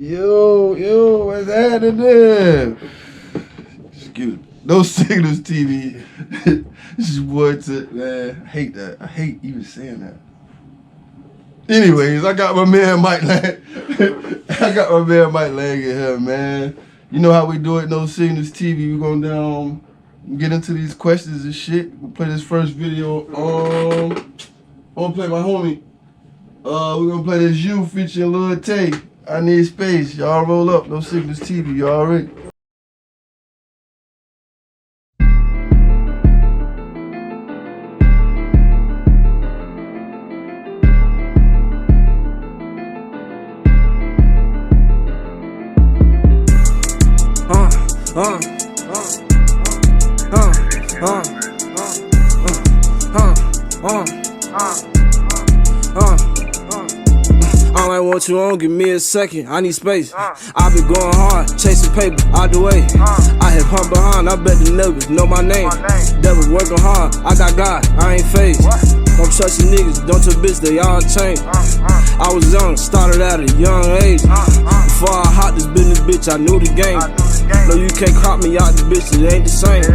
Yo, what's happening? Excuse me. No signals TV. This is what man. I hate that. I hate even saying that. Anyways, I got my man Mike Lang. I got my man Mike Lang in here, man. You know how we do it, No Signals TV. We're gonna get into these questions and shit. We'll play this first video. I'm gonna play my homie. We're gonna play this You featuring Lil Tay. I Need Space. Y'all roll up. No Signals TV. Y'all already. All I want you on, give me a second, I need space. I been going hard, chasing paper, out the way. I hit pump behind, I bet the niggas know my name. Devil working hard, I got God, I ain't phased. Don't trust you niggas, don't your bitch, they all change. I was young, started at a young age. Before I hopped this business, bitch, I knew the game. No, you can't crop me out, the bitch, it ain't the same.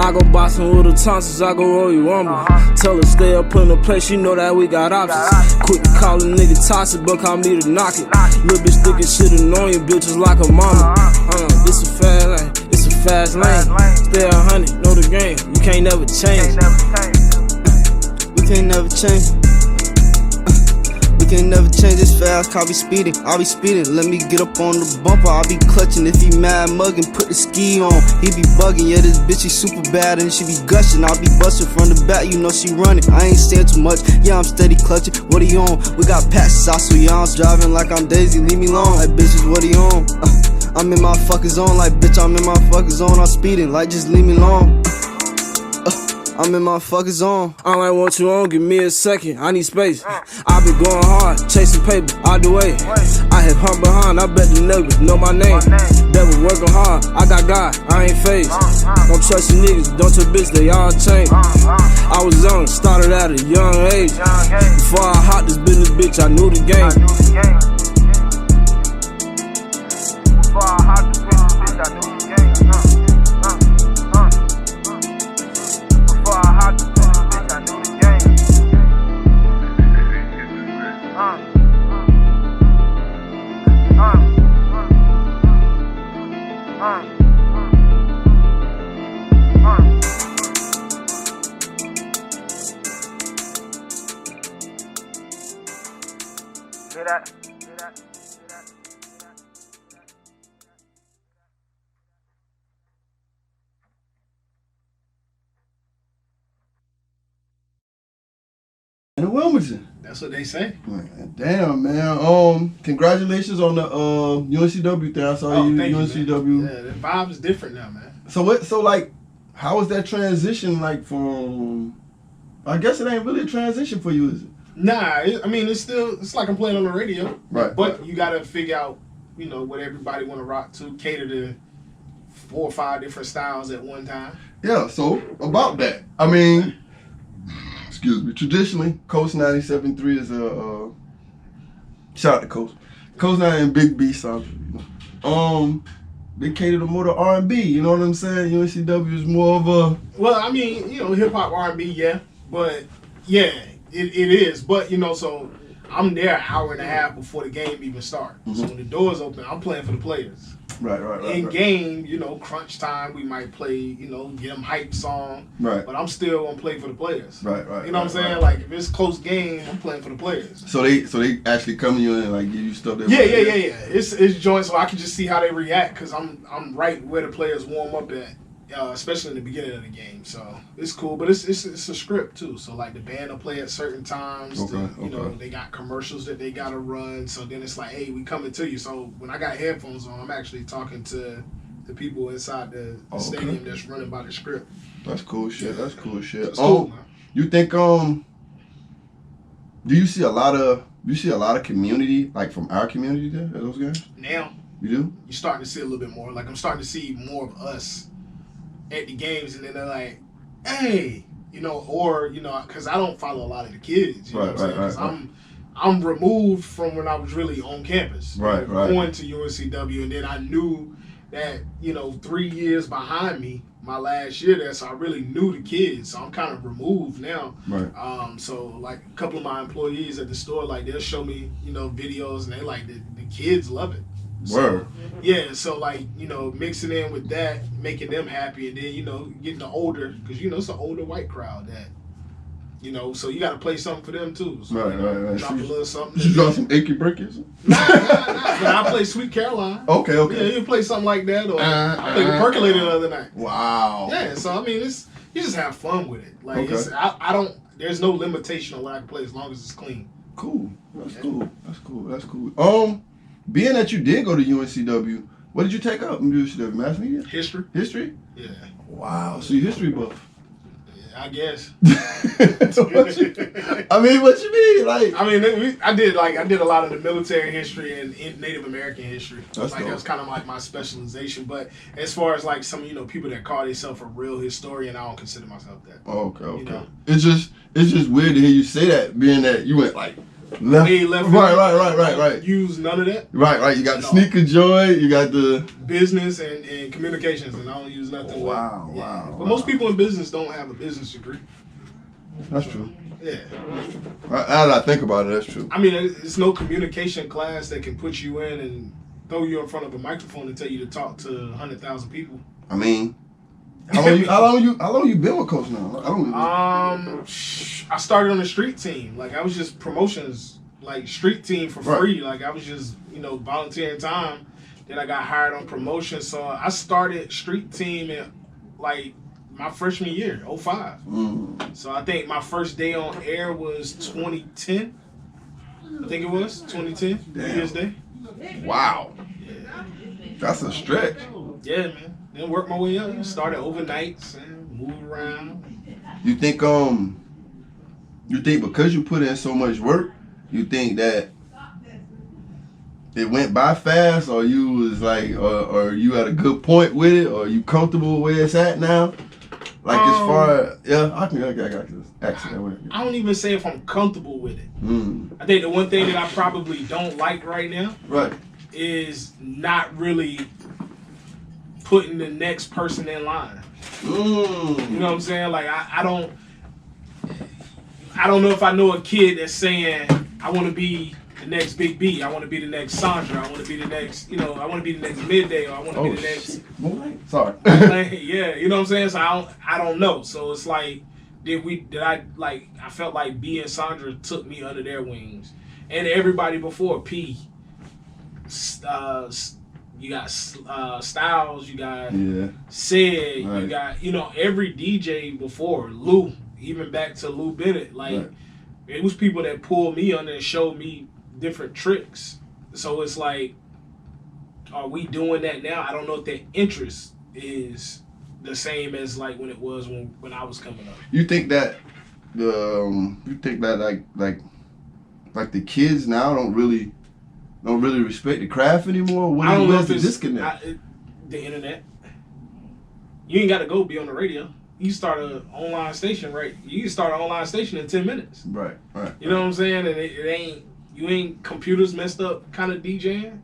I go buy some little tonsils, I go roll you rumble. Tell her stay up in the place, you know that we got options. Quit to call a nigga toxic, but call me to knock it. Little bitch thinking shit annoying, bitches like a mama. This a fast lane, it's a fast lane. Stay 100, know the game, you can't never change. We can't never change. We can't never change this fast, I'll be speeding, let me get up on the bumper, I'll be clutching, if he mad mugging, put the ski on, he be bugging, yeah this bitch she super bad and she be gushing, I'll be busting from the back, you know she running, I ain't saying too much, yeah I'm steady clutching, what he on, we got patches, I so yeah I'm driving like I'm Daisy, leave me alone, like bitches what he on, I'm in my fucking zone, like bitch I'm in my fucking zone, I'm speeding, like just leave me alone. I'm in my fucking zone. All I want you on, give me a second, I need space. I been going hard, chasing paper, out the way. I hit pump behind, I bet the niggas know my name. Devil working hard, I got God, I ain't phased. Don't trust you niggas, don't your bitch, they all change. I was young, started at a young age. Before I hopped this business, bitch, I knew the game. Before I hopped this business, bitch, I knew the game. In Wilmington. That's what they say. Man, damn, man. Congratulations on the UNCW thing. I saw you UNCW. Yeah, the vibe is different now, man. So like, how was that transition like from? I guess it ain't really a transition for you, is it? Nah, it's like I'm playing on the radio. Right. But you gotta figure out, what everybody want to rock to, cater to 4 or 5 different styles at one time. Yeah. So about that, excuse me. Traditionally, Coast 97.3 is a shout out to Coast. Coast 9 and Big B something. They cater to more to R&B. You know what I'm saying? UNCW is more of a. Well, hip hop R&B, yeah, but yeah, it is. But so I'm there an hour and a half before the game even starts. So when the doors open, I'm playing for the players. Right. In game, crunch time, we might play, get them hype song. Right. But I'm still gonna play for the players. Right. You know what I'm saying? Right. Like if it's close game, I'm playing for the players. So they actually come to you and like give you stuff. Yeah. It's joint, so I can just see how they react because I'm right where the players warm up at. Especially in the beginning of the game, so it's cool. But it's a script too. So like the band will play at certain times. Okay. They got commercials that they gotta run. So then it's like, hey, we coming to you. So when I got headphones on, I'm actually talking to the people inside the stadium that's running by the script. That's cool shit. That's cool shit. It's cool, man. You think do you see a lot of community like from our community there at those games? Now you do. You're starting to see a little bit more. Like I'm starting to see more of us at the games, and then they're like, hey, because I don't follow a lot of the kids, you know what I'm saying? Because I'm I'm removed from when I was really on campus. Right. Going to UNCW, and then I knew that, 3 years behind me, my last year there, so I really knew the kids. So I'm kind of removed now. Right. So like a couple of my employees at the store, like they'll show me, videos, and they like the kids love it. Word. Yeah, so like, mixing in with that, making them happy, and then, getting the older, because, it's an older white crowd that, so you got to play something for them too. So, Right. Drop a little something. Did you drop some Achy Breaky? Nah. But I play Sweet Caroline. Okay. Yeah, you play something like that, or I played the Percolator the other night. Wow. Yeah, so I mean, you just have fun with it. Like, Okay. I don't. There's no limitation on what I can play as long as it's clean. Cool. That's cool. Being that you did go to UNCW, what did you take up in UNCW? Mass media? History. History? Yeah. Wow. So you history buff. I guess. I mean, what you mean? Like, I mean, I did a lot of the military history and Native American history. That's like dope. that was kind of like my specialization. But as far as like some people that call themselves a real historian, I don't consider myself that. Okay. It's just weird to hear you say that, being that you went like left. Right. Use none of that. Right. You got the sneaker joint. You got the business and communications, and I don't use nothing. Wow. But most people in business don't have a business degree. That's true. Yeah. Now that I think about it, that's true. I mean, it's no communication class that can put you in and throw you in front of a microphone and tell you to talk to 100,000 people. I mean, how long you been with Coach now? I started on the street team. Like, I was just promotions, like street team for free. Like, I was just volunteering time. Then I got hired on promotion. So I started street team in like my freshman year, 05. So I think my first day on air was 2010. I think it was 2010, New Year's Day. Wow. Yeah. That's a stretch. Yeah, man. Then work my way up. Started overnights and moved around. You think because you put in so much work, you think that it went by fast, or you was like, or you at a good point with it, or you comfortable where it's at now? Like as far I got this accent that way. I don't even say if I'm comfortable with it. I think the one thing that I probably don't like right now is not really putting the next person in line. You know what I'm saying? Like I don't know if I know a kid that's saying I want to be the next Big B, I want to be the next Sandra, I want to be the next, I want to be the next Midday, or I want to be the next. Sorry. Yeah, you know what I'm saying? So I don't know. So it's like, I felt like B and Sandra took me under their wings, and everybody before P. You got Styles, you got Sid, you got every DJ before Lou, even back to Lou Bennett. Like it was people that pulled me under and showed me different tricks. So it's like, are we doing that now? I don't know if that interest is the same as like when it was when I was coming up. You think that like the kids now don't really respect the craft anymore? Where's the disconnect? The internet. You ain't got to go be on the radio. You start an online station, right? You can start an online station in 10 minutes. Right. You know what I'm saying? And you ain't computers messed up kind of DJing.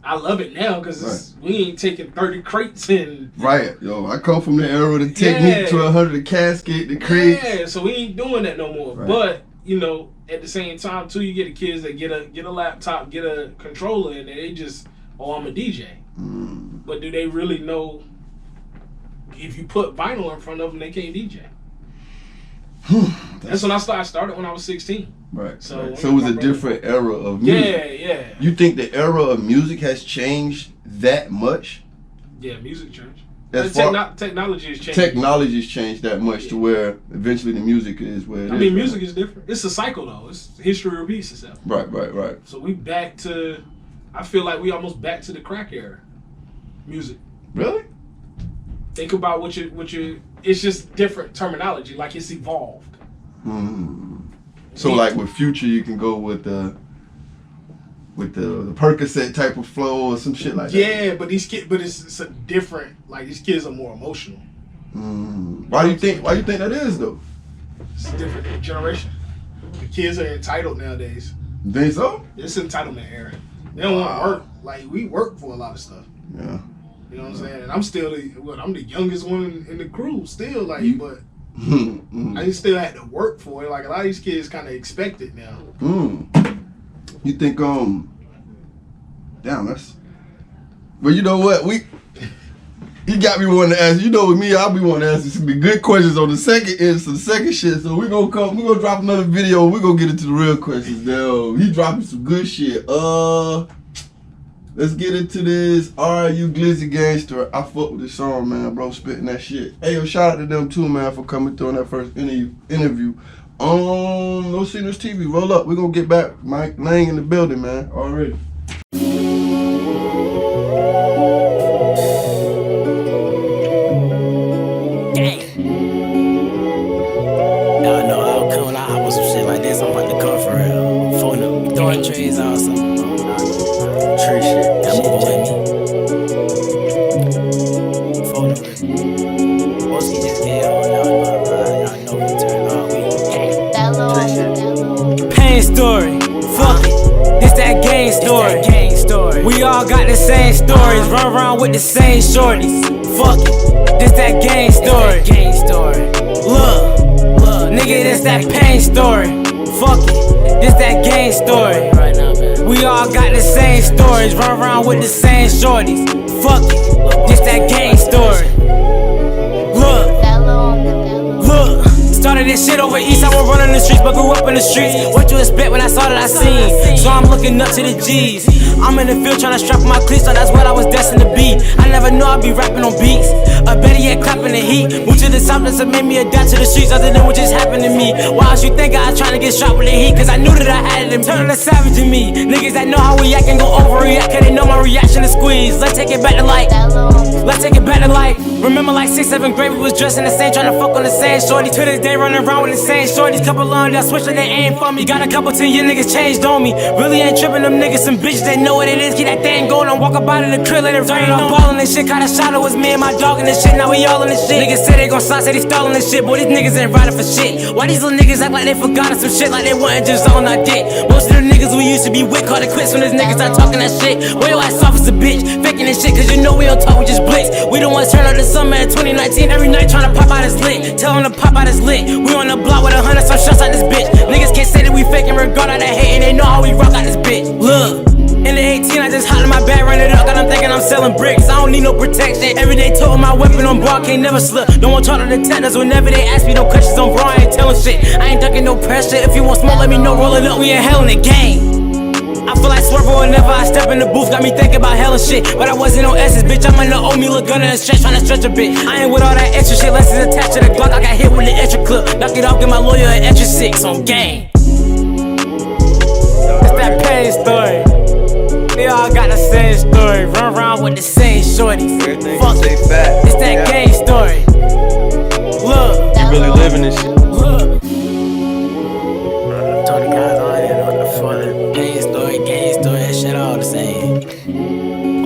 I love it now because we ain't taking 30 crates in. Right. Yo, I come from the era of the Technique to 100, the casket, the crates. Yeah, so we ain't doing that no more. Right. But, at the same time, too, you get the kids that get a laptop, get a controller, and they just, I'm a DJ. But do they really know if you put vinyl in front of them, they can't DJ? That's when I started when I was 16. Right. So it was a different era of music. Yeah. You think the era of music has changed that much? Yeah, music changed. Technology has changed. Technology's changed that much to where eventually the music is where it is. Music is different. It's a cycle though. It's history repeats itself. Right. So we back to, I feel like we almost back to the crack era. Music. Really? Think about what you. It's just different terminology. Like it's evolved. So like with Future, you can go with the Percocet type of flow or some shit like that. Yeah, but it's a different. Like these kids are more emotional. Why do you think that is though? It's a different generation. The kids are entitled nowadays. You think so? It's entitlement era. They don't want to work. Like, we work for a lot of stuff. Yeah. You know what I'm saying? And I'm still I'm the youngest one in the crew still, like, but I still had to work for it. Like, a lot of these kids kind of expect it now. You think, damn, that's, but you know what? He got me wanting to ask, you know, with me, I'll be wanting to ask some good questions on the second shit. So we're gonna drop another video. We're gonna get into the real questions now. He dropping some good shit. Let's get into this. Are you Glizzy Gangster? I fuck with this song, man, bro, spitting that shit. Hey, yo, shout out to them too, man, for coming through on that first interview. No Signals TV, roll up. We're gonna get back. Mike Lang in the building, man, already. Trees also. Tree shit. That move with me. Phone with me. Mostly just get on. Y'all know we turn all week. Pain story. Fuck it. This that gang story. We all got the same stories. Run around with the same shorties. Fuck it. This that gang story. Look. Nigga, this that pain story. Fuck it. This that gang story. We all got the same stories, run around with the same shorties. Fuck it, this that gang story. Look, started this shit over east. I was running the streets, but grew up in the streets. What you expect when I saw that I seen? So I'm looking up to the G's. I'm in the field trying to strap my cleats, so that's what I was destined to be. I never knew I'd be rapping on beats. Better yet, clapping the heat. Moved to the south, that made me adapt to the streets, other than what just happened to me. Why else you think I was trying to get shot with the heat? Cause I knew that I had it in me. Turning the savage in me. Niggas that know how we act and go overreact, cause they know my reaction to squeeze. Let's take it back to life. Let's take it back to life. Remember like 6th, 7th grade, we was dressing the same, trying to fuck on the same shorty. To this day, running around with the same shorties. Couple on that switch and they ain't for me. Got a couple 10-year niggas changed on me. Really ain't tripping them niggas, some bitches that know what it is. Keep that thing going on, walk up out of the crib, let it rain on. Ballin' this shit, kinda shot it was me and my dog in this shit. Now we all in this shit. Niggas say they gon' slide, say they stallin' this shit. Boy, these niggas ain't riding for shit. Why these little niggas act like they forgot some shit, like they wasn't just on our dick? Most of the niggas we used to be with call it quits when these niggas start talking that shit. Boy, your ass off as a bitch, faking this shit, cause you know we don't talk, we just blitz. We the ones turn up the summer in 2019, every night tryna pop out his lit. Tell him to pop out his lit. We on the block with 100 some shots like this bitch. Niggas can't say that we faking regard of that hate, and they know how we rock out this bitch. Look. In the 18, I just hot in my bag, run it up, got them thinking I'm selling bricks. I don't need no protection. Every day toting my weapon on bar, can't never slip. Don't want y'all to detect us whenever they ask me no questions on bro, I ain't telling shit. I ain't ducking no pressure. If you want smoke, let me know, roll it up, we in hell in the game. I feel like Swervo whenever I step in the booth, got me thinking about hella shit. But I wasn't on S's, bitch, I'm in the old me, look gunner and stretch, tryna stretch a bit. I ain't with all that extra shit, less it's attached to the Glock. I got hit with the extra clip, knock it off, get my lawyer an extra 6 on game. It's that pain story. We all got the same story, run around with the same shorties. Fuck it, it's that gang story. Look, you really living this shit. Look, told the guys all in on the front. Pain story, gang story, that shit all the same.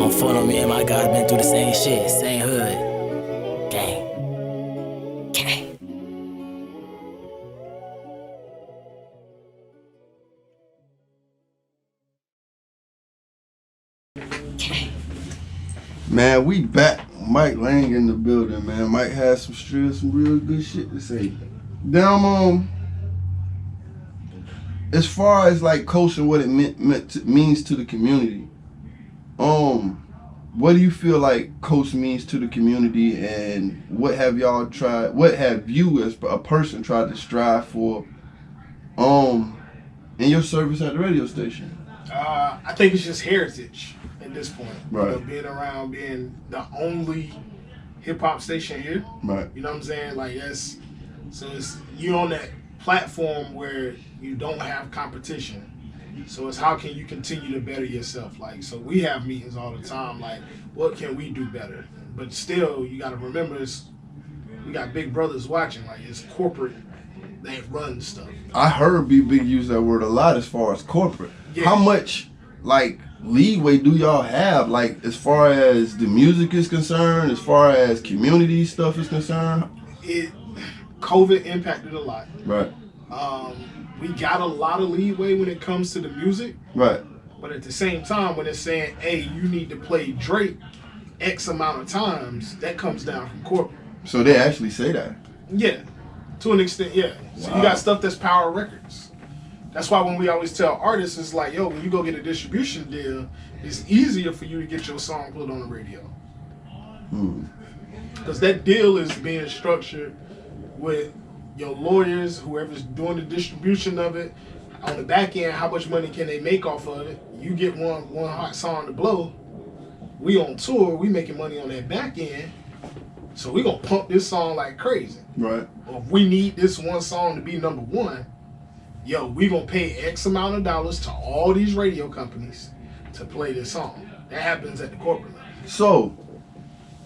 On front of me and my guys been through the same shit, same hood. Gang. Man, we back. Mike Lang in the building, man. Mike has some real good shit to say. Damn, as far as like coaching, what it means to the community. What do you feel like coach means to the community, and what have y'all tried? What have you as a person tried to strive for, in your service at the radio station? I think it's just heritage. At this point, right? You know, being around, being the only hip hop station here, right? You know what I'm saying? Like it's you on that platform where you don't have competition. So it's how can you continue to better yourself? Like, so we have meetings all the time. Like, what can we do better? But still, you got to remember, we got big brothers watching. Like, it's corporate that runs stuff. I heard B Big use that word a lot as far as corporate. Yeah. How much like leeway do y'all have, like as far as the music is concerned, as far as community stuff is concerned? COVID impacted a lot. Right. we got a lot of leeway when it comes to the music. Right. But at the same time, when it's saying, hey, you need to play Drake X amount of times, that comes down from corporate. So they actually say that? Yeah. To an extent, yeah. So Wow. you got stuff that's Power Records. That's why when we always tell artists, it's like, yo, when you go get a distribution deal, it's easier for you to get your song put on the radio. Because that deal is being structured with your lawyers, whoever's doing the distribution of it. On the back end, how much money can they make off of it? You get one hot song to blow. We on tour, we making money on that back end. So we gonna pump this song like crazy. Right. Or if we need this one song to be number one, yo, we gonna pay X amount of dollars to all these radio companies to play this song. That happens at the corporate level. So,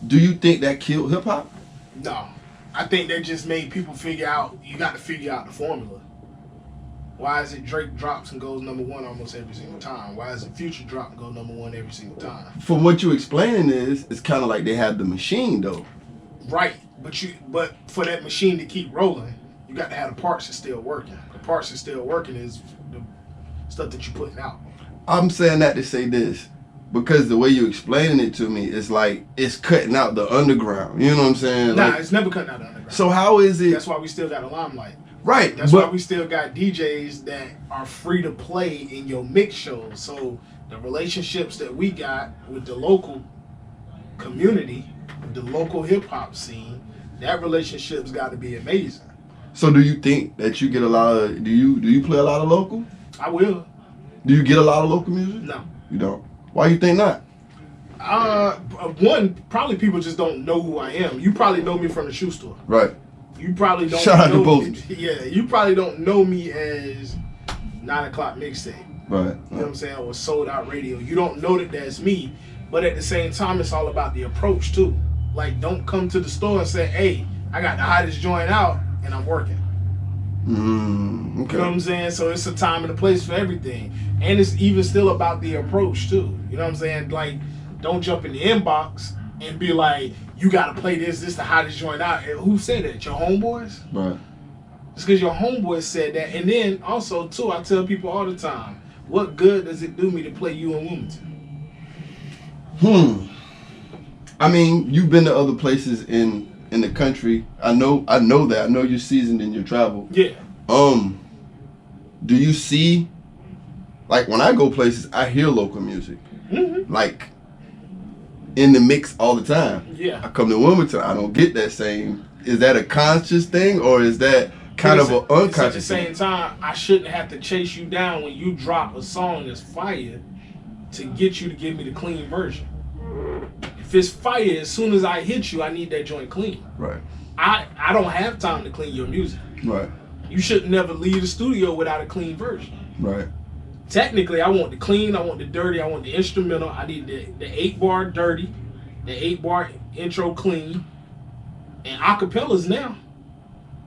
do you think that killed hip hop? No. I think that just made people figure out, you got to figure out the formula. Why is it Drake drops and goes number one almost every single time? Why is it Future drop and go number one every single time? From what you explaining it's kind of like they have the machine though. Right, but for that machine to keep rolling, you got to have the parts that's still working. The parts that's still working is the stuff that you're putting out. I'm saying that to say this, because the way you explaining it to me is like it's cutting out the underground. You know what I'm saying? Nah, like, it's never cutting out the underground. so how is it? That's why we still got a limelight. Right. That's why we still got DJs that are free to play in your mix shows. So the relationships that we got with the local community, the local hip hop scene, that relationship's got to be amazing. So do you think that you get a lot of? Do you play a lot of local? I will. Do you get a lot of local music? No. You don't. Why you think not? One, probably people just don't know who I am. You probably know me from the shoe store. Right. You probably don't Shout out to know me. BOSEMANS. Yeah, you probably don't know me as 9 o'clock mixtape. Right. You know what I'm saying? Or sold out radio. You don't know that that's me, but at the same time, it's all about the approach too. Like, don't come to the store and say, hey, I got the hottest joint out and I'm working. Okay. You know what I'm saying? So it's a time and a place for everything. And it's even still about the approach too. You know what I'm saying? Like, don't jump in the inbox and be like, you gotta play this the hottest joint out. And who said that? Your homeboys? Right. It's because your homeboys said that. And then also too, I tell people all the time, what good does it do me to play you in Wilmington? I mean, you've been to other places in the country. I know that. I know you're seasoned in your travel. Yeah. Do you see, like, when I go places, I hear local music. Mm-hmm. Like, in the mix all the time. Yeah. I come to Wilmington, I don't get that same. Is that a conscious thing, or is that kind of an unconscious At the same time, I shouldn't have to chase you down when you drop a song that's fire to get you to give me the clean version. If it's fire, as soon as I hit you, I need that joint clean. Right. I don't have time to clean your music. Right. You should never leave the studio without a clean version. Right. Technically, I want the clean, I want the dirty, I want the instrumental. I need the 8-bar dirty, the 8-bar intro clean, and acapellas now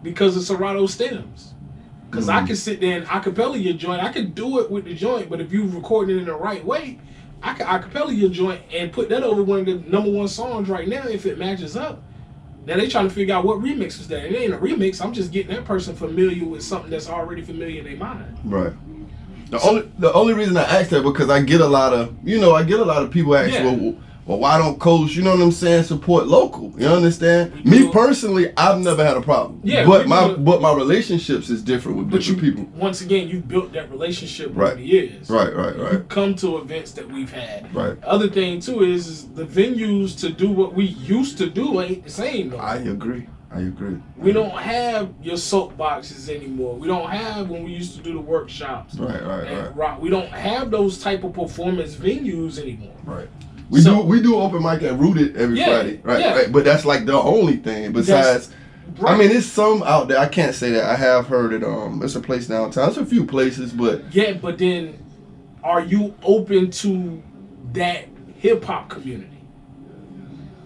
because of Serato stems. Because I can sit there and acapella your joint. I can do it with the joint, but if you record it in the right way, I can acapella your joint and put that over one of the #1 songs right now if it matches up. Now they trying to figure out what remix is that. It ain't a remix. I'm just getting that person familiar with something that's already familiar in their mind. Right. The only reason I ask that because I get a lot of people ask, well, why don't Coach, you know what I'm saying, support local? You understand? Me personally, I've never had a problem. Yeah. But my relationships is different with different people. Once again, you built that relationship Right. over the years. Right. You come to events that we've had. Right. Other thing too is the venues to do what we used to do ain't the same though. I agree. We don't have your soapboxes anymore. We don't have when we used to do the workshops. Right. We don't have those type of performance venues anymore. Right. We do open mic at Rooted every Friday. Right. But that's like the only thing besides. I mean, there's some out there. I can't say that. I have heard it. It's a place downtown. It's a few places, but yeah. But then, are you open to that hip hop community?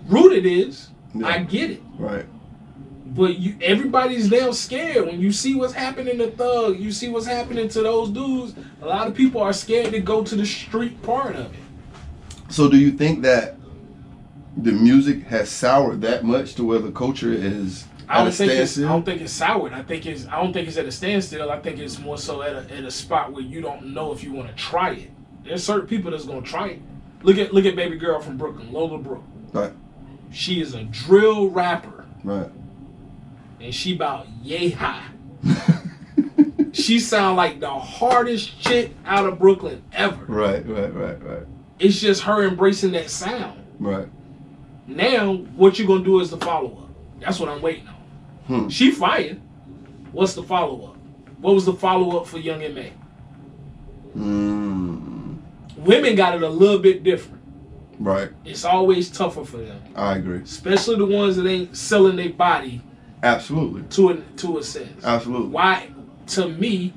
Rooted is. Yeah. I get it. Right. But everybody's now scared. When you see what's happening to Thug, you see what's happening to those dudes, a lot of people are scared to go to the street part of it. So do you think that the music has soured that much to where the culture is I don't think it's soured. I don't think it's at a standstill. I think it's more so at a spot where you don't know if you want to try it. There's certain people that's gonna try it. Look at baby girl from Brooklyn, Lola Brooke. Right. She is a drill rapper. Right. And she about yay high. She sound like the hardest chick out of Brooklyn ever. Right. It's just her embracing that sound. Right. Now, what you gonna do is the follow-up. That's what I'm waiting on. She fired. What's the follow-up? What was the follow-up for Young M.A.? Women got it a little bit different. Right. It's always tougher for them. I agree. Especially the ones that ain't selling their body. Absolutely. To a sense. Absolutely. Why? To me,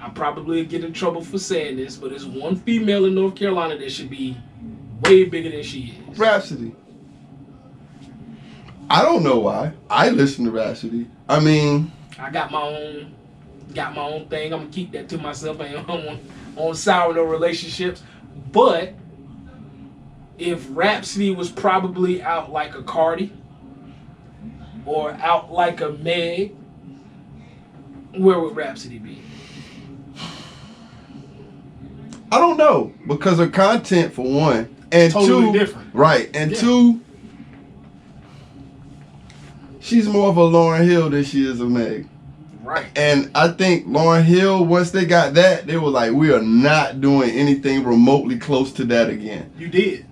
I probably get in trouble for saying this, but there's one female in North Carolina that should be way bigger than she is. Rhapsody. I don't know why. I listen to Rhapsody. I mean, I got my own thing. I'm gonna keep that to myself. I don't want sour no relationships. But if Rhapsody was probably out like a Cardi or out like a Meg, where would Rhapsody be? I don't know, because her content, for one, and totally two, different. Right, and two, she's more of a Lauryn Hill than she is a Meg. Right. And I think Lauryn Hill, once they got that, they were like, we are not doing anything remotely close to that again. You did.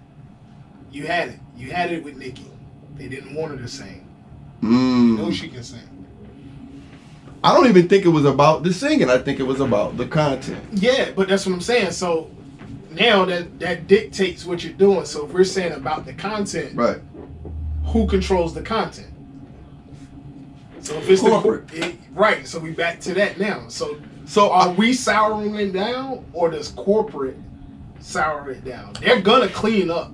You had it. You had it with Nicki. They didn't want her to sing. You know she can sing. I don't even think it was about the singing. I think it was about the content. Yeah, but that's what I'm saying. So now that dictates what you're doing. So if we're saying about the content, right, who controls the content? So if it's corporate, right? So we back to that now. So are we souring it down, or does corporate sour it down? They're gonna clean up.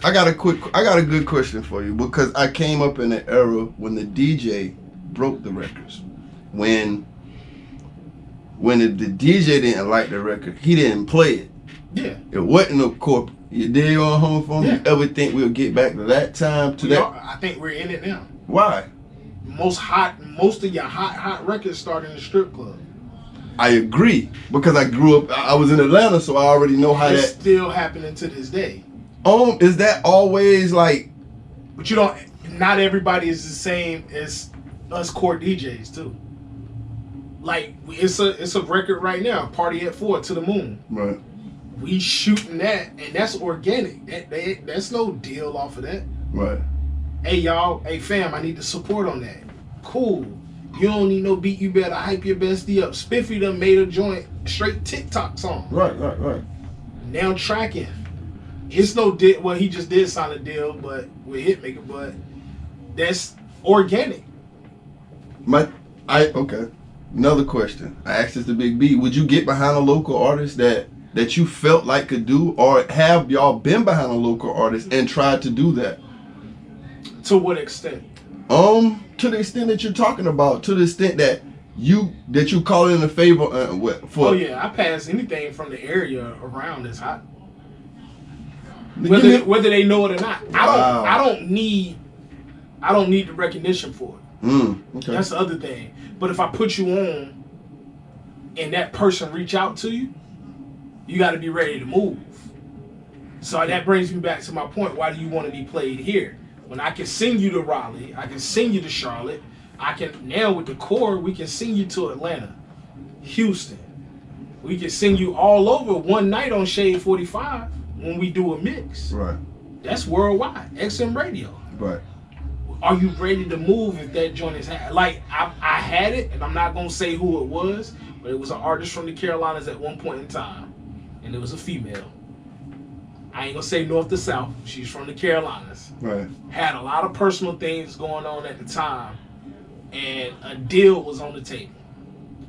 I got a good question for you, because I came up in an era when the DJ broke the records. When the DJ didn't like the record, he didn't play it. Yeah. It wasn't a corporate. You dig on home phone? Yeah. You ever think we'll get back to that time? I think we're in it now. Why? Most of your hot records start in the strip club. I agree, because I grew up. I was in Atlanta, so I already know how it's still happening to this day. Is that always like? But you don't. Not everybody is the same as us core DJs too. Like it's a record right now. Party at 4 to the moon. Right. We shooting that, and that's organic. That's no deal off of that. Right. Hey y'all, hey fam, I need the support on that. Cool. You don't need no beat. You better hype your bestie up. Spiffy done made a joint straight TikTok song. Right. Now tracking. It's no deal. Well, he just did sign a deal, but with Hitmaker, but that's organic. Okay. Another question. I asked this to Big B. Would you get behind a local artist that you felt like could do, or have y'all been behind a local artist and tried to do that? To what extent? To the extent that you're talking about, to the extent that you call in a favor for. Oh yeah, I pass anything from the area around that's hot. Whether they know it or not. I don't need the recognition for it. Okay. That's the other thing. But if I put you on and that person reach out to you, you got to be ready to move. So that brings me back to my point. Why do you want to be played here? When I can sing you to Raleigh, I can sing you to Charlotte, I can, now with the core, we can sing you to Atlanta, Houston. We can sing you all over one night on Shade 45 when we do a mix. Right. That's worldwide, XM radio. Right. Are you ready to move if that joint is like I had it, and I'm not gonna say who it was, but it was an artist from the Carolinas at one point in time, and it was a female. I ain't gonna say north to south. She's from the Carolinas. Right. Had a lot of personal things going on at the time, and a deal was on the table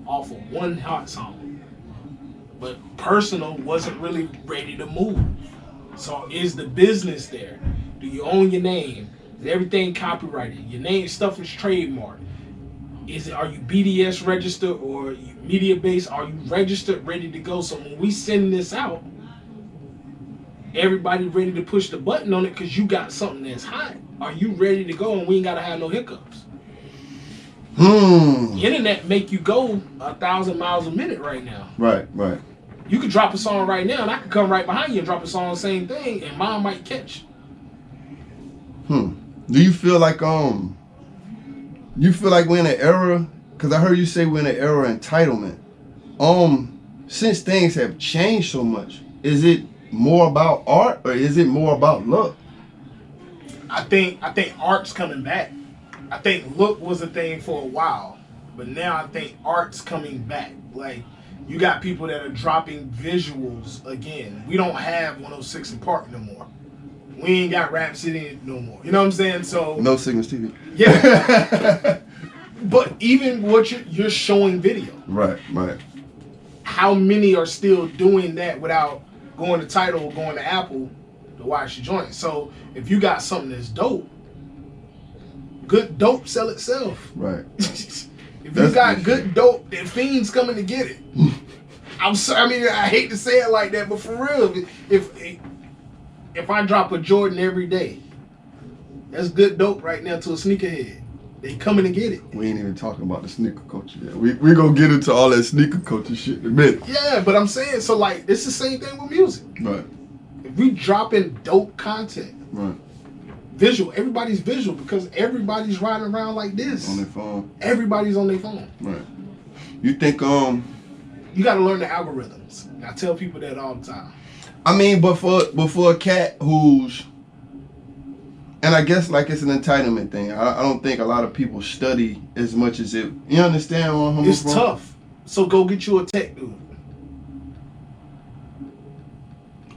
off of one hot song. But personal wasn't really ready to move. So is the business there? Do you own your name? Is everything copyrighted? Your name stuff is trademarked. Are you BDS registered or media based? Are you registered, ready to go? So when we send this out, everybody ready to push the button on it because you got something that's hot? Are you ready to go and we ain't gotta have no hiccups? The internet make you go 1,000 miles a minute right now. Right. You could drop a song right now, and I could come right behind you and drop a song, same thing, and mine might catch. Do you feel like we're in an era? Because I heard you say we're in an era of entitlement. Since things have changed so much, is it more about art or is it more about luck? I think art's coming back. I think look was a thing for a while, but now I think art's coming back. Like, you got people that are dropping visuals again. We don't have 106 and Park no more. We ain't got Rap City no more. You know what I'm saying? So no Signals TV. Yeah. But even what you're showing video. Right. How many are still doing that without going to Tidal or going to Apple to watch your joint? So if you got something that's dope, good dope sell itself. Right. If you got good dope, then fiends coming to get it. I'm sorry. I mean, I hate to say it like that, but for real, if I drop a Jordan every day, that's good dope right now to a sneakerhead. They coming to get it. We ain't even talking about the sneaker culture yet. We gonna get into all that sneaker culture shit in a minute. Yeah, but I'm saying, so like, it's the same thing with music. Right. If we dropping dope content, right. Visual, everybody's visual because everybody's riding around like this. On their phone. Everybody's on their phone. Right. You think you got to learn the algorithms. I tell people that all the time. I mean, but for a cat who's, and I guess like it's an entitlement thing. I don't think a lot of people study as much as it. You understand where I'm coming It's from? tough. So go get you a tech dude.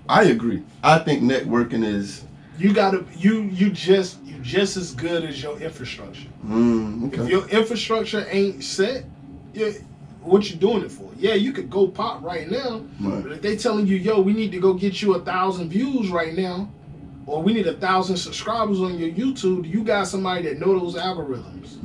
I agree. I think networking is. You gotta you just as good as your infrastructure. Okay. If your infrastructure ain't set, what you doing it for? Yeah, you could go pop right now, right. But if they telling you, yo, we need to go get you 1,000 views right now, or we need 1,000 subscribers on your YouTube, you got somebody that know those algorithms.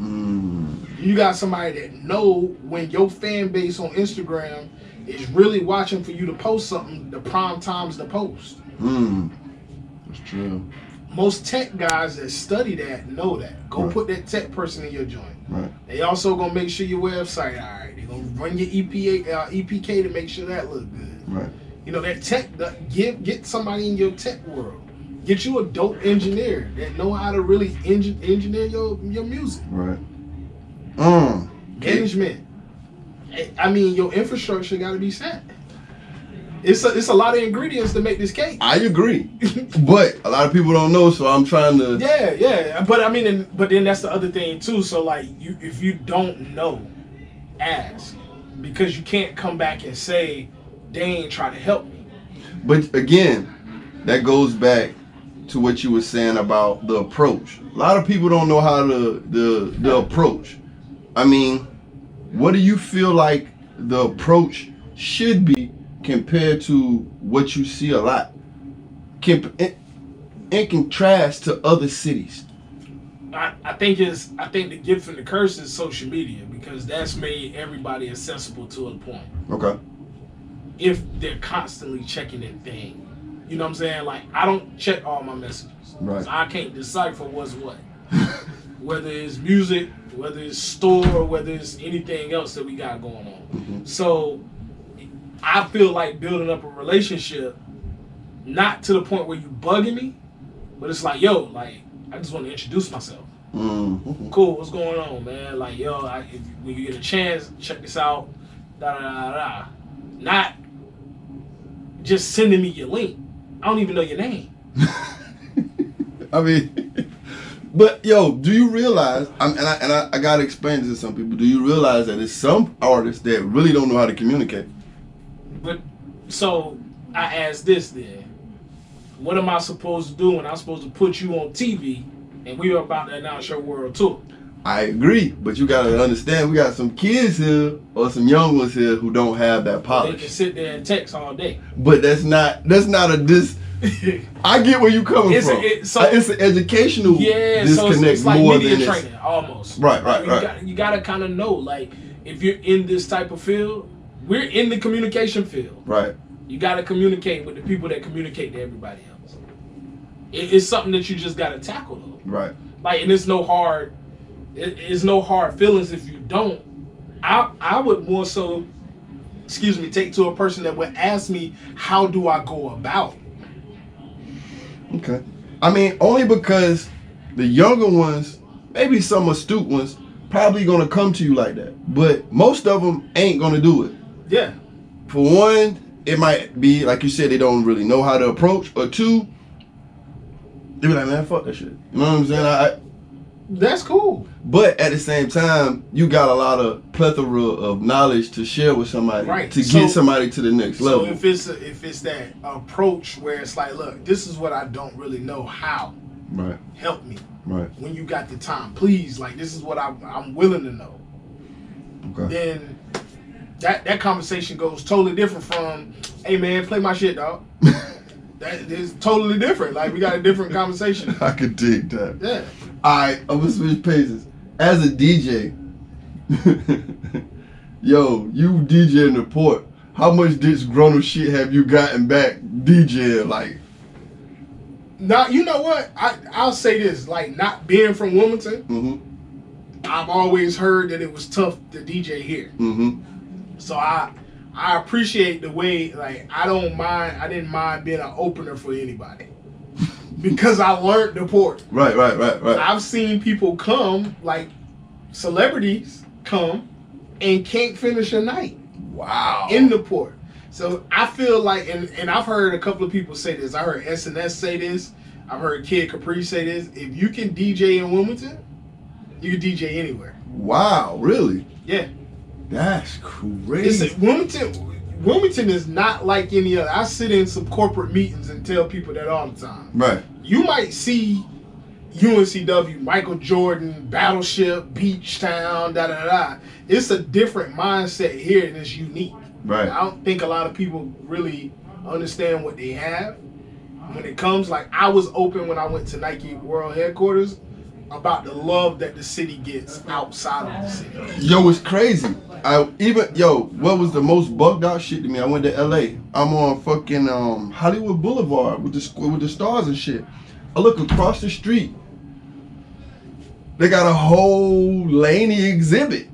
You got somebody that know when your fan base on Instagram is really watching for you to post something, the prime time's to post. That's true. Most tech guys that study that know that. Go right. put that tech person in your joint. Right. They also gonna make sure your website all right. They gonna run your EPK to make sure that look good. Right. You know that tech. Get somebody in your tech world. Get you a dope engineer that know how to really engineer your music. Right. Management. I mean, your infrastructure got to be set. It's a lot of ingredients to make this cake. I agree, but a lot of people don't know, so I'm trying to. Yeah. But I mean, but then that's the other thing too. So like, if you don't know, ask, because you can't come back and say they ain't trying to help me. But again, that goes back to what you were saying about the approach. A lot of people don't know how the approach. I mean, what do you feel like the approach should be compared to what you see a lot in contrast to other cities? I think the gift and the curse is social media, because that's made everybody accessible to a point. Okay. If they're constantly checking that thing. You know what I'm saying? Like, I don't check all my messages. Right. So I can't decipher what's what. Whether it's music, whether it's store, whether it's anything else that we got going on. So I feel like building up a relationship, not to the point where you bugging me, but it's like, yo, like, I just want to introduce myself. Cool, what's going on, man? Like, yo, when you get a chance, check this out. Not just sending me your link. I don't even know your name. I mean, but yo, do you realize? I gotta explain this to some people. Do you realize that there's some artists that really don't know how to communicate? But so I asked this then: what am I supposed to do when I'm supposed to put you on TV and we are about to announce your world tour? I agree, but you gotta understand, we got some kids here or some young ones here who don't have that polish. They can sit there and text all day. But that's not a dis. I get where you coming from. It's an educational disconnect, it's like more media than training almost. Right. You gotta kind of know, like, if you're in this type of field, we're in the communication field. Right. You got to communicate with the people that communicate to everybody else. It's something that you just got to tackle, though. Right. Like, and it's no hard feelings if you don't. I would more so, take to a person that would ask me, how do I go about it? Okay. I mean, only because the younger ones, maybe some astute ones, probably gonna come to you like that. But most of them ain't gonna do it. Yeah. For one, it might be, like you said, they don't really know how to approach. Or two, they be like, man, fuck that shit. You know what I'm saying? That's cool. But at the same time, you got a lot of plethora of knowledge to share with somebody, right, to get somebody to the next level. So if it's that approach where it's like, look, this is what I don't really know how. Right. Help me. Right. When you got the time, please. Like, this is what I'm willing to know. Okay. Then that conversation goes totally different from, hey man, play my shit, dog. That is totally different. Like, we got a different conversation. I could dig that. Yeah. Alright, I'm gonna switch paces. As a DJ, yo, you DJ in the port. How much this grown shit have you gotten back DJing? Like, now, you know what? I'll say this. Like, not being from Wilmington, I've always heard that it was tough to DJ here. So I appreciate the way, like, I didn't mind being an opener for anybody. Because I learned the port. Right. I've seen people come, like celebrities come, and can't finish a night. Wow. In the port. So I feel like, and I've heard a couple of people say this. I heard SNS say this. I've heard Kid Capri say this. If you can DJ in Wilmington, you can DJ anywhere. Wow, really? Yeah. That's crazy. Wilmington is not like any other. I sit in some corporate meetings and tell people that all the time. Right. You might see UNCW, Michael Jordan, Battleship, Beach Town, da-da-da. It's a different mindset here and it's unique. Right. I don't think a lot of people really understand what they have. When it comes, like, I was open when I went to Nike World Headquarters about the love that the city gets outside of the city. Yo, it's crazy. What was the most bugged out shit to me? I went to LA. I'm on fucking Hollywood Boulevard with the stars and shit. I look across the street. They got a whole Laney exhibit.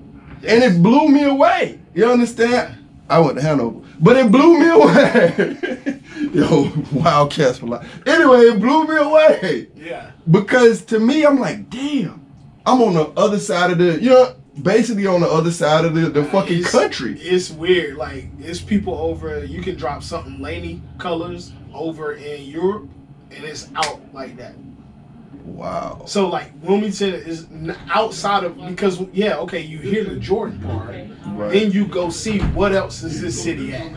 And it blew me away. You understand? I went to Hanover. But it blew me away. Yo, Wildcats for life. Anyway, it blew me away. Yeah. Because to me, I'm like, damn. I'm on the other side of basically on the other side of the fucking country. It's weird. Like, it's people over, you can drop something Laney colors over in Europe, and it's out like that. Wow. So, like, Wilmington is outside of, because, yeah, okay, you hear the Jordan part, right. Then you go see what else is this city at.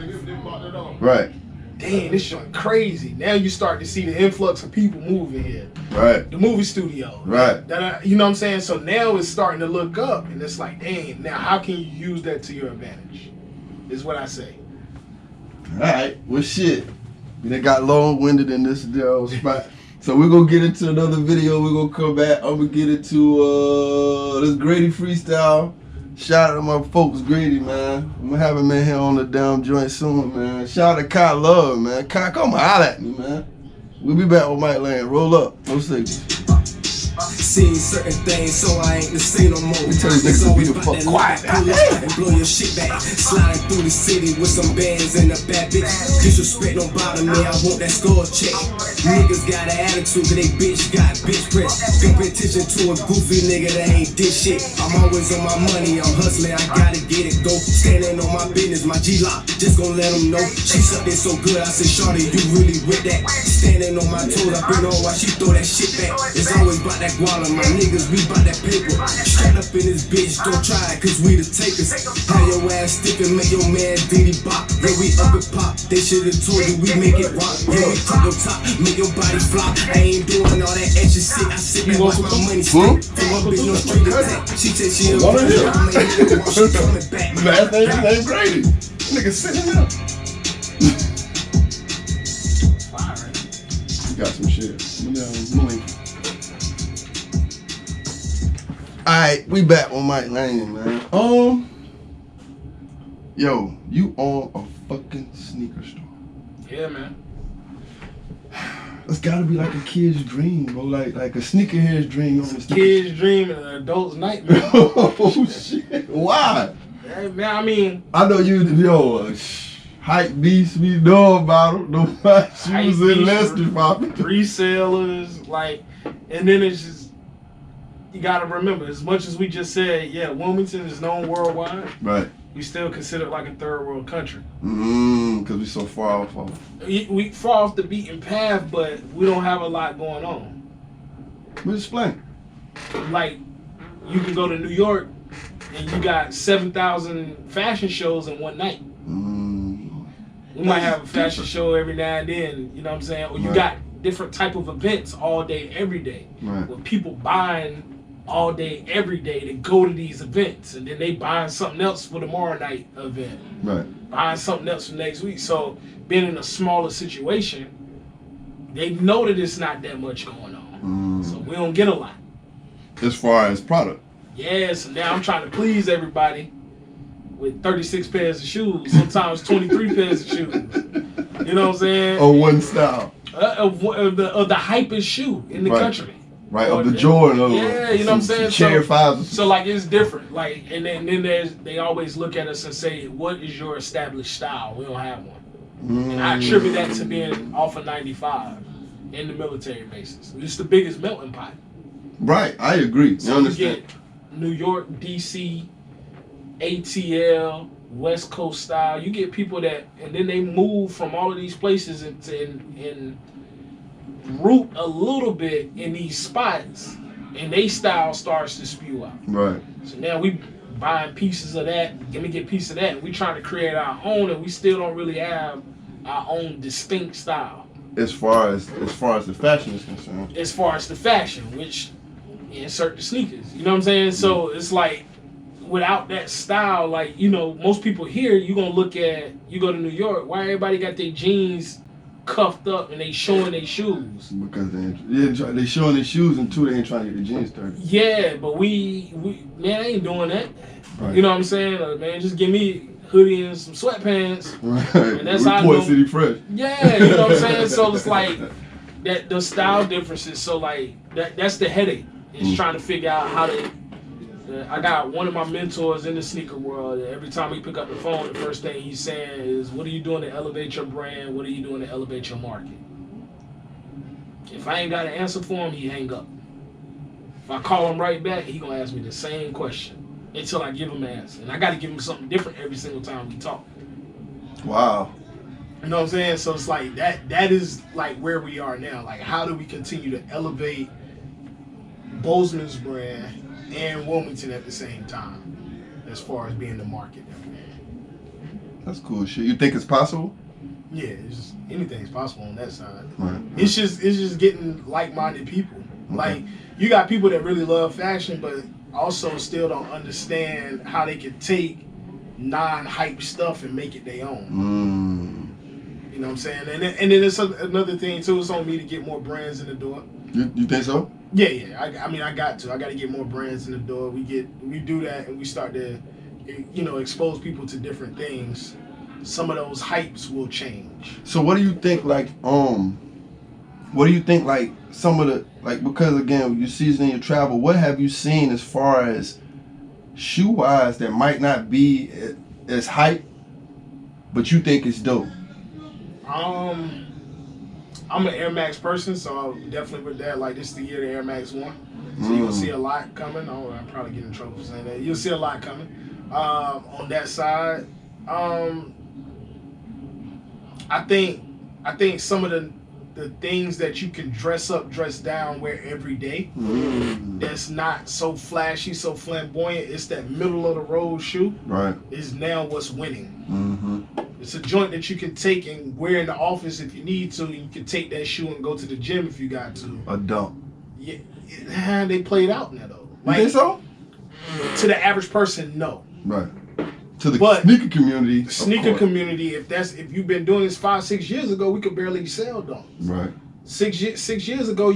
Right. Dang, this shit crazy. Now you start to see the influx of people moving here. Right. The movie studio. Right. You know what I'm saying? So now it's starting to look up, and it's like, dang, now how can you use that to your advantage? Is what I say. All right. Well, shit. We done got long-winded in this spot. So we're going to get into another video. We're going to come back. I'm going to get into this Grady freestyle. Shout out to my folks, Grady, man. I'm going to have him in here on the damn joint soon, man. Shout out to Kai Love, man. Kai, come holler at me, man. We'll be back with Mike Lane. Roll up. No signals. Seen certain things, so I ain't the same no more. Tell these niggas to be the fuck quiet. And blow your shit back. Sliding through the city with some bands and a bad bitch. Disrespect don't bother me, I want that score check. Niggas got an attitude, but they bitch got bitch press. Competition to a goofy nigga that ain't did shit. I'm always on my money, I'm hustling, I gotta get it, go. Standing on my business, my G-lock, just gon' let them know. She sucked it so good, I said, shorty, you really with that. Standing on my toes, I been on while she throw that shit back. It's always about that guala, my niggas, we bout that paper. Straight up in this bitch, don't try it, cause we the takers. Have your ass stickin', make your man Diddy bop. Yeah, we up and pop, they should've told you we make it rock. Yeah, we top on top, make your body flop. I ain't doing all that extra shit, I sit and watch my money stick. From my bitch, no street attack. She said she a bitch, I'ma hit it while she coming back. Last name Grady. Nigga sitting up. You got some shit. Alright, we back on Mike Lane, man. Yo, you own a fucking sneaker store. Yeah, man. It's gotta be like a kid's dream, bro. Like a sneakerhead's dream. It's a kid's dream and an adult's nightmare. Oh shit! Why? Hey, man, I mean, I know you, hype beast. We know about them. No shoes in Leicester popping. Resellers, like, and then it's just you gotta remember. As much as we just said, yeah, Wilmington is known worldwide. Right. We still consider it like a third world country. Because we so far off. We far off the beaten path, but we don't have a lot going on. But explain. Like, you can go to New York and you got 7,000 fashion shows in one night. We might have a fashion show every now and then, you know what I'm saying? Or you got different type of events all day, every day. Right. With people buying all day, every day to go to these events. And then they buying something else for tomorrow night event. Right. Buying something else for next week. So being in a smaller situation, they know that it's not that much going on. So we don't get a lot. As far as product. Yes, and now I'm trying to please everybody with 36 pairs of shoes, sometimes 23 pairs of shoes. You know what I'm saying? Or one style. Of the hypest shoe in the country. Right, of the Jordan. Yeah, you know what I'm saying? Cherry fives. So like it's different. Like and then they always look at us and say, what is your established style? We don't have one. And I attribute that to being off of 95 in the military bases. It's the biggest melting pot. Right, I agree. So you get New York, DC, ATL, West Coast style. You get people that, and then they move from all of these places and root a little bit in these spots, and they style starts to spew out. Right. So now we buying pieces of that. Let me get a piece of that. We trying to create our own, and we still don't really have our own distinct style. As far as the fashion is concerned. As far as the fashion, which insert the sneakers. You know what I'm saying? So it's like without that style, like, you know, most people here, you gonna look at, you go to New York, why everybody got their jeans cuffed up and they showing their shoes? Because they showing their shoes, and two, they ain't trying to get their jeans dirty. Yeah, but we man, I ain't doing that. Right. You know what I'm saying? Man, just give me hoodie and some sweatpants. Right. And that's how I Port know. City fresh. Yeah, you know what I'm saying? So it's like that the style differences. So like that's the headache. Is trying to figure out how to. I got one of my mentors in the sneaker world. Every time he pick up the phone, the first thing he's saying is, "What are you doing to elevate your brand? What are you doing to elevate your market?" If I ain't got an answer for him, he hang up. If I call him right back, he gonna ask me the same question until I give him an answer, and I got to give him something different every single time we talk. Wow. You know what I'm saying? So it's like that. That is like where we are now. Like, how do we continue to elevate Boseman's brand and Wilmington at the same time, as far as being the market? That's cool shit. You think it's possible? Yeah, it's just, anything's possible on that side. Right. It's just getting like-minded people. Okay. Like, you got people that really love fashion, but also still don't understand how they can take non-hype stuff and make it their own. You know what I'm saying? And then it's another thing too. It's on me to get more brands in the door. You think so? Yeah. I mean, I got to get more brands in the door. We do that, and we start to, you know, expose people to different things. Some of those hypes will change. So what do you think? Like, some of the, like, because again, you season your travel. What have you seen as far as shoe wise that might not be as hype, but you think it's dope? I'm an Air Max person, so definitely with that, like, this is the year the Air Max won. So you'll see a lot coming. Oh, I'm probably getting in trouble for saying that. You'll see a lot coming on that side. I think some of the things that you can dress up, dress down, wear every day, that's not so flashy, so flamboyant, it's that middle of the road shoe, right, is now what's winning. It's a joint that you can take and wear in the office if you need to. You can take that shoe and go to the gym if you got to. A dump. Yeah, they played out now though. Like, you think so? To the average person, no. Right. To the sneaker community. Sneaker community, if you've been doing this 5-6 years ago, we could barely sell dunks. Right. 6 years ago,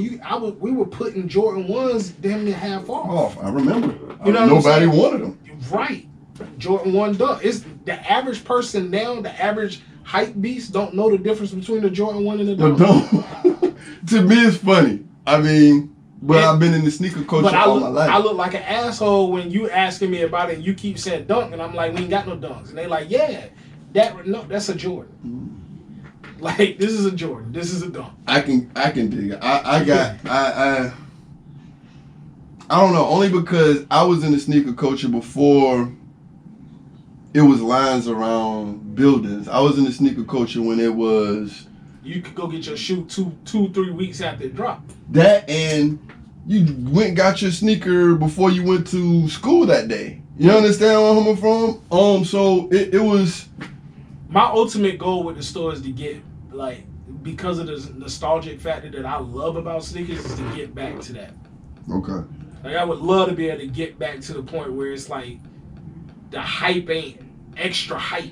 we were putting Jordan 1s damn near half off. I remember. You know nobody wanted them. Right. Jordan 1 dunk. It's the average person now, the average hype beasts don't know the difference between the Jordan 1 and the No, Dunk. don't. To me, it's funny. I mean, but I've been in the sneaker culture all my life. I look like an asshole when you asking me about it and you keep saying Dunk, and I'm like, we ain't got no Dunks. And they like, yeah, that's a Jordan. Like, this is a Jordan. This is a Dunk. I can dig it. I don't know, only because I was in the sneaker culture before it was lines around buildings. I was in the sneaker culture when it was... You could go get your shoe 2-3 weeks after it dropped. That, and you went and got your sneaker before you went to school that day. You understand where I'm coming from? So it was... My ultimate goal with the store is to get, like, because of the nostalgic factor that I love about sneakers, is to get back to that. Okay. Like, I would love to be able to get back to the point where it's like the hype ain't extra hype.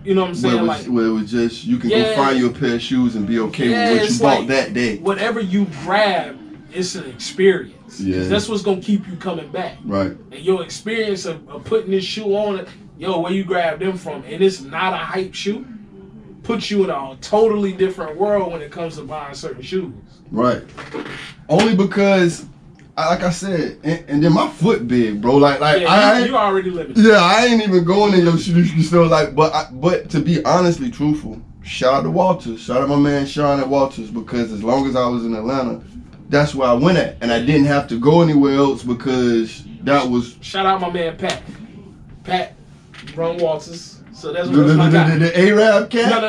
You know what I'm saying? Where it was just, you can go find your pair of shoes and be okay with what you bought that day. Whatever you grab, it's an experience. Yeah. That's what's going to keep you coming back. Right. And your experience of putting this shoe on, where you grab them from, and it's not a hype shoe, puts you in a totally different world when it comes to buying certain shoes. Right. Only because... like I said, and then my foot big, bro. You already limited. Yeah, I ain't even going in your shoe store. But to be honestly truthful, shout out to Walters. Shout out my man Sean at Walters, because as long as I was in Atlanta, that's where I went at, and I didn't have to go anywhere else because that was. Shout out my man Pat. Pat run Walters, so that's what my guy. The Arab cat.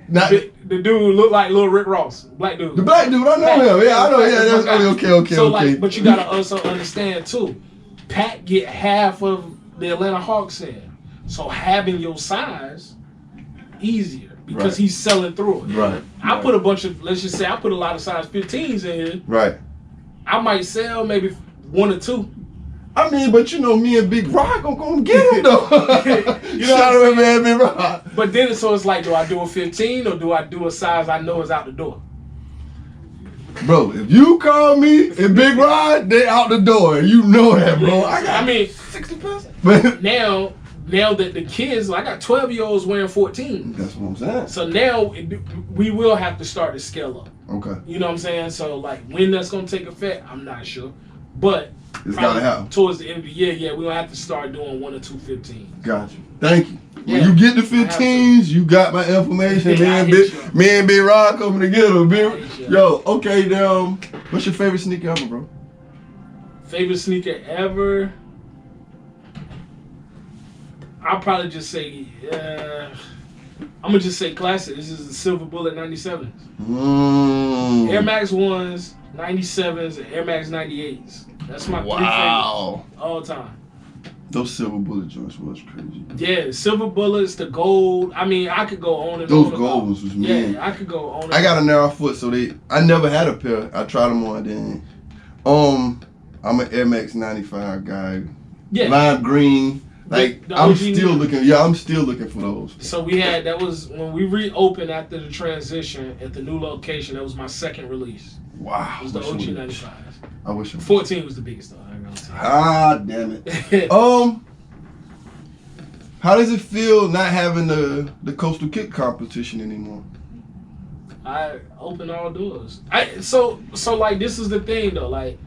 No. The dude looked like Lil Rick Ross, black dude. The black dude, I know him. Yeah, I know. Yeah, that's okay. So but you gotta also understand too, Pat get half of the Atlanta Hawks in, so having your size easier because he's selling through it. Right. I put a bunch of, let's just say, I put a lot of size 15s in here. Right. I might sell maybe 1 or 2. I mean, but you know, me and Big Rod gonna get him though. You know Shout out, man, Big Rod. But then so it's like, do I do a 15 or do I do a size I know is out the door? Bro, if you call me and Big Rod, they out the door. You know that, bro. I mean, 60%. But now that the kids, I got 12-year-olds wearing 14. That's what I'm saying. So now we will have to start to scale up. Okay. You know what I'm saying? So like when that's gonna take effect, I'm not sure. But it's gotta happen. Towards the end of the year, we're gonna have to start doing 1 or 2 15s. Gotcha. Thank you. When you get the 15s, you got my information. Me and Big Rod coming together, Yo, okay, what's your favorite sneaker ever, bro? Favorite sneaker ever? I'll probably just say, I'm gonna just say classic. This is the Silver Bullet 97s. Air Max 1s, 97s, and Air Max 98s. That's my 3 favorites all time. Those Silver Bullet joints was crazy. Yeah, Silver Bullets, the gold. I mean, I could go on and on. Those gold ones was mean. Yeah, I could go on and I got a narrow foot, so I never had a pair. I tried them on, then. I'm an Air Max 95 guy. Yeah. Lime green. Like, I'm still looking for those. So that was when we reopened after the transition at the new location. That was my second release. Wow. It was the OG 95s. I wish 14 was the biggest though. Damn it. How does it feel not having the Coastal Kick competition anymore? I open all doors. So like, this is the thing though, like,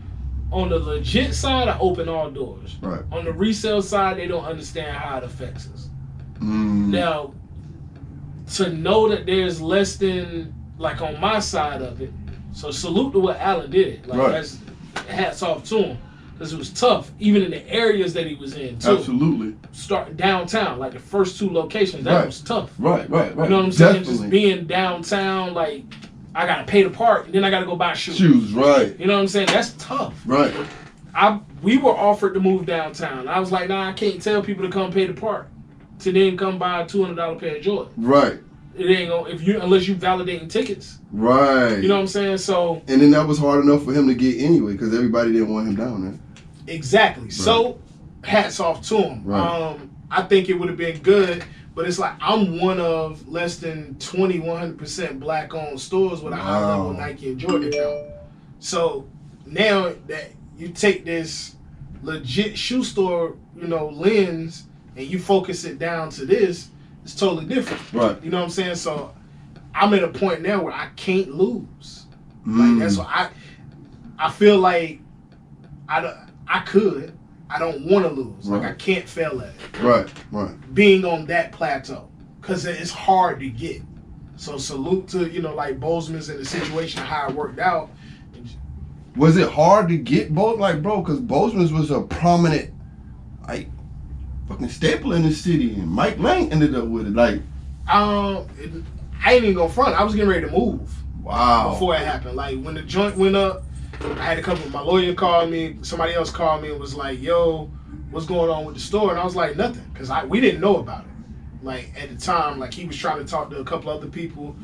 on the legit side, I open all doors. Right. On the resale side, they don't understand how it affects us. Now, to know that there's less than, like, on my side of it, so salute to what Allen did. Like, that's hats off to him. Because it was tough, even in the areas that he was in, too. Absolutely. Starting downtown, like the first 2 locations, that was tough. Right. You know what I'm saying? Just being downtown, like, I got to pay the park, and then I got to go buy shoes. Right. You know what I'm saying? That's tough. Right. We were offered to move downtown. I was like, nah, I can't tell people to come pay the park to then come buy a $200 pair of Jordan. Right. It ain't gonna, unless you validating tickets. Right. You know what I'm saying? So. And then that was hard enough for him to get anyway, because everybody didn't want him down there. Exactly. Right. So, hats off to him. Right. I think it would have been good, but it's like I'm one of less than 100% black-owned stores with a high-level Nike and Jordan account. So now that you take this legit shoe store, lens, and you focus it down to this, it's totally different. Right. You know what I'm saying? So I'm at a point now where I can't lose. Like that's what I feel like I could. I don't want to lose. Like I can't fail at it. Right. Being on that plateau, because it's hard to get. So salute to like Boseman's in the situation how it worked out. Was it hard to get like bro? Because Boseman's was a prominent like fucking staple in the city, and Mike Lang ended up with it. Like I ain't even gonna front. I was getting ready to move. Wow. Before it happened, like when the joint went up, I had a couple. My lawyer called me. Somebody else called me and was like, "Yo, what's going on with the store?" And I was like, "Nothing," because we didn't know about it. Like at the time, like he was trying to talk to a couple other people,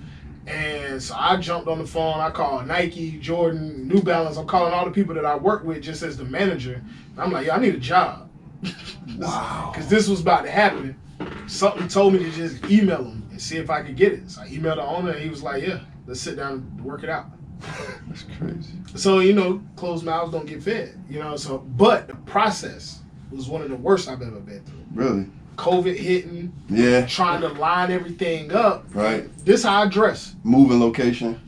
and so I jumped on the phone. I called Nike, Jordan, New Balance. I'm calling all the people that I work with just as the manager. And I'm like, "Yo, I need a job." Wow. Because this was about to happen. Something told me to just email him and see if I could get it. So I emailed the owner, and he was like, "Yeah, let's sit down and work it out." That's crazy. So, closed mouths don't get fed, but the process was one of the worst I've ever been through. Really? COVID hitting, trying to line everything up. Right. This how I dress. Moving location.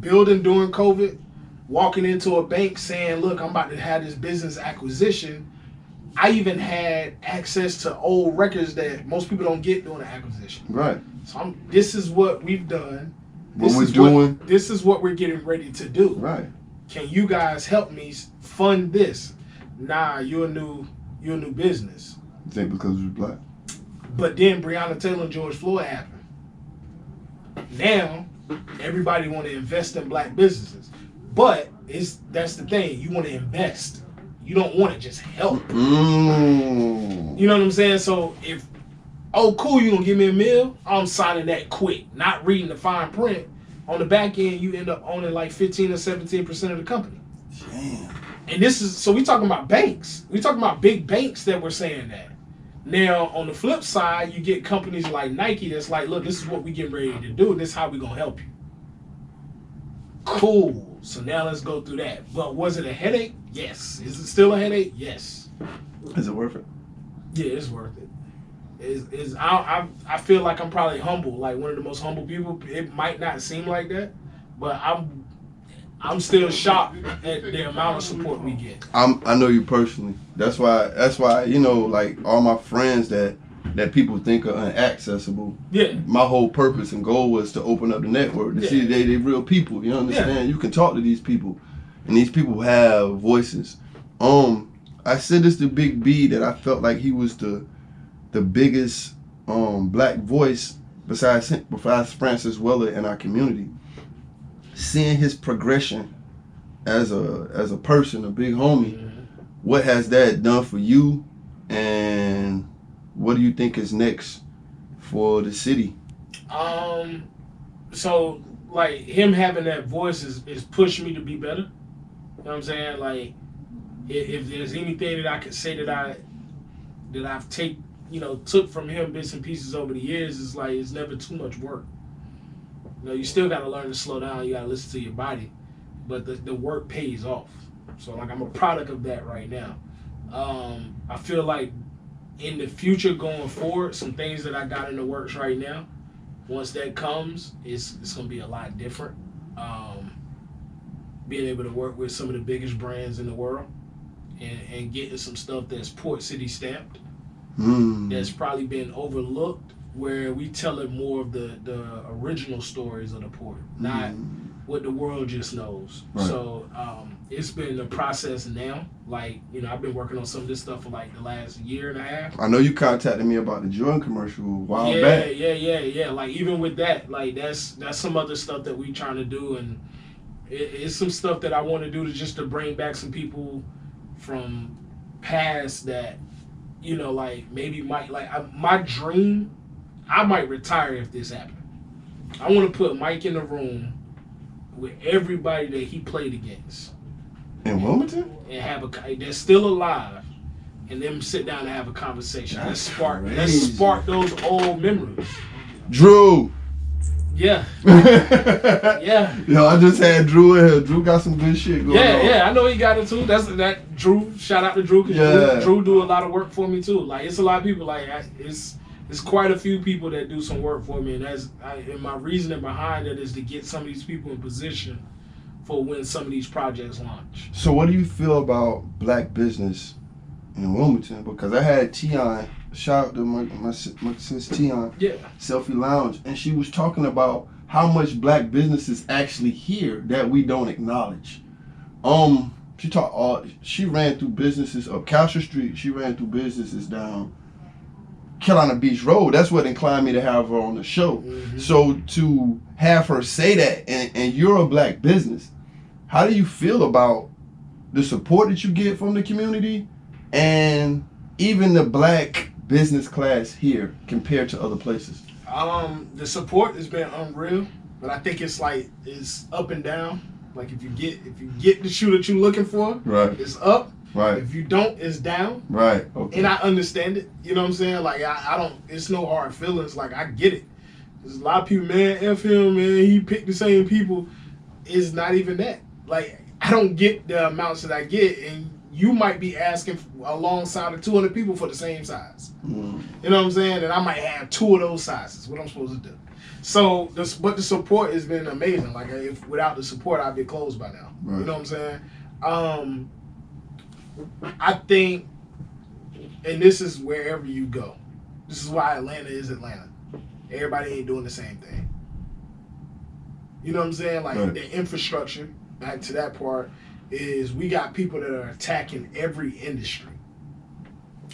Building during COVID, walking into a bank saying, "Look, I'm about to have this business acquisition." I even had access to old records that most people don't get during an acquisition. Right. So this is what we've done. This is what we're getting ready to do. Right. Can you guys help me fund this? Nah, you're a new business. You think because you're black? But then Breonna Taylor and George Floyd happened. Now everybody want to invest in black businesses, but that's the thing. You want to invest. You don't want to just help. You know what I'm saying? So cool, you gonna give me $1 million? I'm signing that quick, not reading the fine print. On the back end, you end up owning like 15 or 17% of the company. Damn. And so we talking about banks. We talking about big banks that were saying that. Now, on the flip side, you get companies like Nike that's like, "Look, this is what we getting ready to do, and this is how we gonna help you." Cool. So now let's go through that. But was it a headache? Yes. Is it still a headache? Yes. Is it worth it? Yeah, it's worth it. I feel like I'm probably humble, like one of the most humble people. It might not seem like that, but I'm still shocked at the amount of support we get. I know you personally. That's why like all my friends that people think are inaccessible. Yeah. My whole purpose and goal was to open up the network to see that they real people. You understand? Yeah. You can talk to these people, and these people have voices. I said this to Big B that I felt like he was the biggest black voice besides Francis Weller in our community. Seeing his progression as a person, a big homie, what has that done for you, and what do you think is next for the city? So like him having that voice is pushed me to be better. You know what I'm saying? Like if there's anything that I could say that I've took from him bits and pieces over the years, is like it's never too much work. You still got to learn to slow down. You got to listen to your body, but the work pays off. So like I'm a product of that right now. I feel like in the future going forward, some things that I got in the works right now, once that comes, it's gonna be a lot different. Being able to work with some of the biggest brands in the world and getting some stuff that's Port City stamped. That's probably been overlooked, where we tell it more of the original stories of the port, not what the world just knows. Right. So it's been a process now. Like, I've been working on some of this stuff for like the last year and a half. I know you contacted me about the Jordan commercial a while back. Yeah. Like even with that, like that's some other stuff that we trying to do, and it's some stuff that I want to do to bring back some people from past that, like maybe my dream, I might retire if this happened. I want to put Mike in the room with everybody that he played against in Wilmington, and that's still alive, and them sit down and have a conversation. Let's spark those old memories. Drew. Yeah. Yeah. Yo, I just had Drew in here. Drew got some good shit going on. Yeah, I know he got it too. That's that Drew. Shout out to Drew, because Drew do a lot of work for me too. Like it's a lot of people. Like It's quite a few people that do some work for me, and my reasoning behind it is to get some of these people in position for when some of these projects launch. So what do you feel about black business in Wilmington? Because I had Tion, shout out to my sis Tion, Yeah. Selfie Lounge, and she was talking about how much black business is actually here that we don't acknowledge. She ran through businesses up Castro Street. She ran through businesses down Carolina Beach Road. That's what inclined me to have her on the show. Mm-hmm. So to have her say that, and you're a black business, how do you feel about the support that you get from the community and even the black business class here compared to other places? The support has been unreal, but I think it's up and down. Like if you get the shoe that you're looking for, right, it's up. Right. If you don't, it's down. Right. Okay. And I understand it. You know what I'm saying? Like I don't. It's no hard feelings. Like I get it. There's a lot of people, man. F him, man. He picked the same people. It's not even that. Like I don't get the amounts that I get, and you might be asking alongside of 200 people for the same size. Mm. You know what I'm saying? And I might have 2 of those sizes. What I'm supposed to do? So, but the support has been amazing. Like, if without the support, I'd be closed by now. Right. You know what I'm saying? I think, and this is wherever you go. This is why Atlanta is Atlanta. Everybody ain't doing the same thing. You know what I'm saying? Like, right. The infrastructure, back to that part, is we got people that are attacking every industry.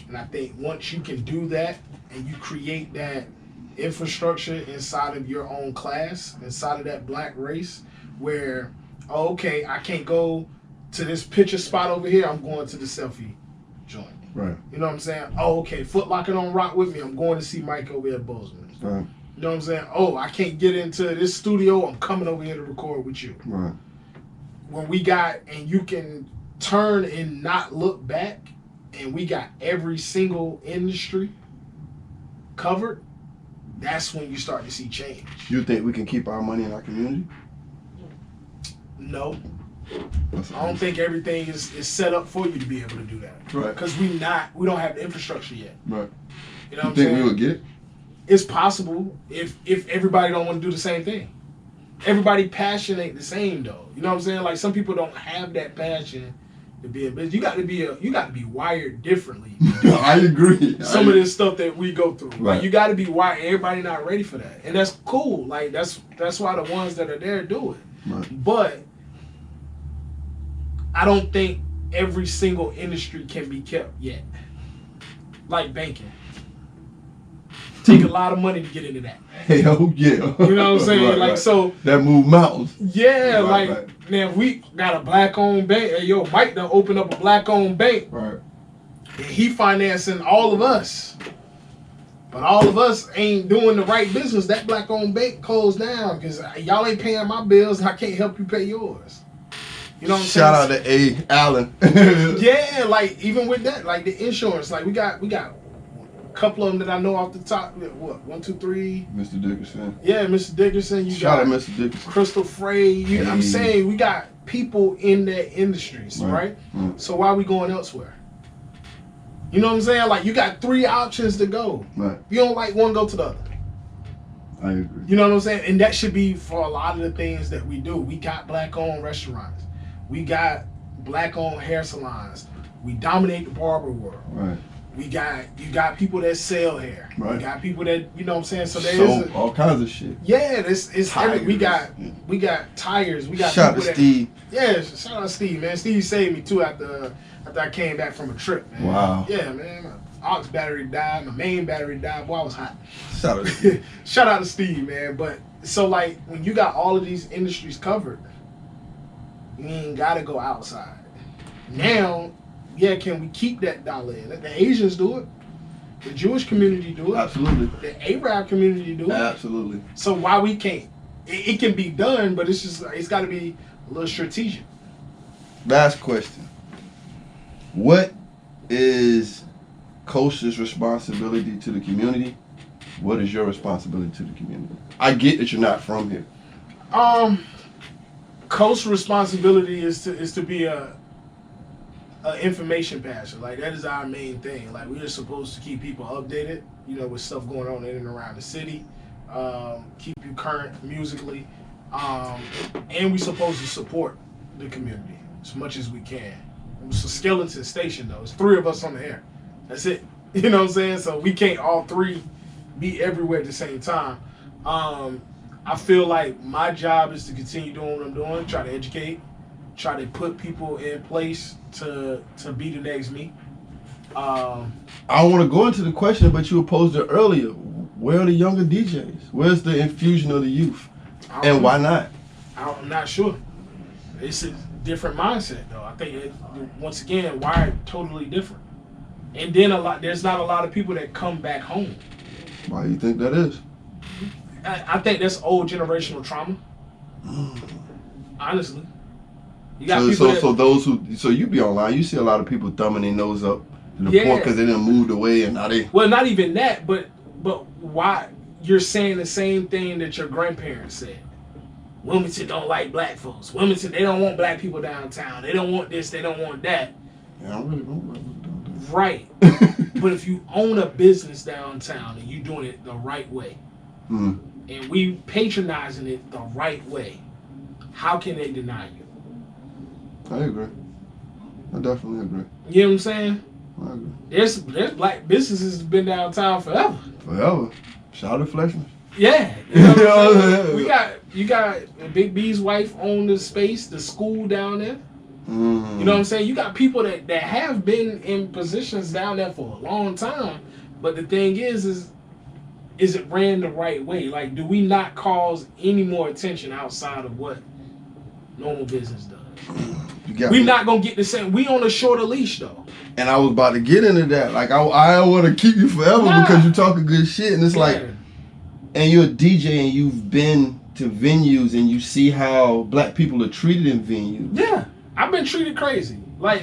And I think once you can do that and you create that infrastructure inside of your own class, inside of that black race, where, oh, okay, I can't go to this picture spot over here, I'm going to the selfie joint. Right. You know what I'm saying? Oh, okay, Foot Locker don't rock with me, I'm going to see Mike over here at BOSEMANS. Right. You know what I'm saying? Oh, I can't get into this studio, I'm coming over here to record with you. Right. When we got, and you can turn and not look back, and we got every single industry covered, that's when you start to see change. You think we can keep our money in our community? No. I don't think everything is set up for you to be able to do that. Right. Because we don't have the infrastructure yet. Right. You know what I'm saying? saying? We would get it? It's possible if everybody don't want to do the same thing. Everybody passion ain't the same though. You know what I'm saying? Like some people don't have that passion to be a business. You got to be wired differently. I agree. Some of this stuff that we go through. Right. Like you got to be wired. Everybody not ready for that, and that's cool. Like that's why the ones that are there do it. Right. But I don't think every single industry can be kept yet. Like banking. Take a lot of money to get into that. Hell yeah. You know what I'm saying? Right, like right. So that move mountains. Yeah, right, like man, we got a black owned bank. Hey, yo, Mike done opened up a black owned bank. Right. And he financing all of us. But all of us ain't doing the right business. That black owned bank closed down because y'all ain't paying my bills and I can't help you pay yours. You know what I'm saying? Shout out to A. Allen. Yeah, like even with that, like the insurance, like we got a couple of them that I know off the top. What? 1, 2, 3. Mr. Dickerson. Yeah, Mr. Dickerson. Shout out Mr. Dickerson. Crystal Frey. Hey. I'm saying we got people in that industries, right? So why are we going elsewhere? You know what I'm saying? Like you got 3 options to go. Right. If you don't like one, go to the other. I agree. You know what I'm saying? And that should be for a lot of the things that we do. We got black-owned restaurants. We got black-owned hair salons. We dominate the barber world. Right. You got people that sell hair. Right. You got people that, you know what I'm saying? So there's all kinds of shit. Yeah, we got tires. We got shout out to Steve. Yeah, shout out to Steve, man. Steve saved me too after I came back from a trip, man. Wow. Yeah, man. My aux battery died, my main battery died. Boy, I was hot. Shout out to Steve. Shout out to Steve, man. But so like when you got all of these industries covered, you ain't gotta go outside. Now, yeah, can we keep that dollar in? The Asians do it. The Jewish community do it. Absolutely. The Arab community do it. Absolutely. So why we can't? It can be done, but it's got to be a little strategic. Last question. What is Coach's responsibility to the community? What is your responsibility to the community? I get that you're not from here. Coach's responsibility is to be an information passer. Like, that is our main thing. Like, we're supposed to keep people updated, you know, with stuff going on in and around the city. Keep you current musically. And we're supposed to support the community as much as we can. It's a skeleton station, though. It's 3 of us on the air. That's it. You know what I'm saying? So we can't all 3 be everywhere at the same time. I feel like my job is to continue doing what I'm doing, try to educate, try to put people in place to be the next me. I want to go into the question, but you posed it earlier. Where are the younger DJs? Where's the infusion of the youth? And why not? I'm not sure. It's a different mindset, though. I think, once again, wired totally different. And then there's not a lot of people that come back home. Why do you think that is? I think that's old generational trauma. Honestly. You got so you be online, you see a lot of people thumbing their nose up to the point because they done moved away and now they... Well, not even that, but why you're saying the same thing that your grandparents said. Wilmington don't like black folks. Wilmington, they don't want black people downtown. They don't want this, they don't want that. Yeah, I don't really want black people downtown. Right. But if you own a business downtown and you're doing it the right way, and we patronizing it the right way, how can they deny you? I agree. I definitely agree. You know what I'm saying? I agree. There's black businesses that's been downtown forever. Forever. Shout out to Fleshman. Yeah. You know what I'm saying? You got Big B's wife own the space, the school down there. You know what I'm saying? You got people that have been in positions down there for a long time. But the thing is it ran the right way? Like, do we not cause any more attention outside of what normal business does? We're not going to get the same. We on a shorter leash, though. And I was about to get into that. Like, I want to keep you forever because you're talking good shit. And it's like, and you're a DJ and you've been to venues and you see how black people are treated in venues. Yeah. I've been treated crazy. Like,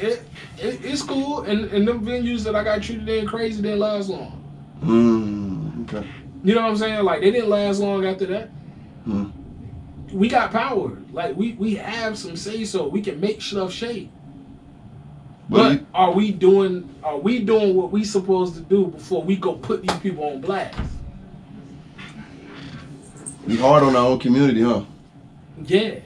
it's cool. And them venues that I got treated in crazy didn't last long. Okay. You know what I'm saying? Like, they didn't last long after that. We got power. Like, we have some say-so. We can make stuff shake. But are we doing what we supposed to do before we go put these people on blast? We hard on our own community, huh? Yeah.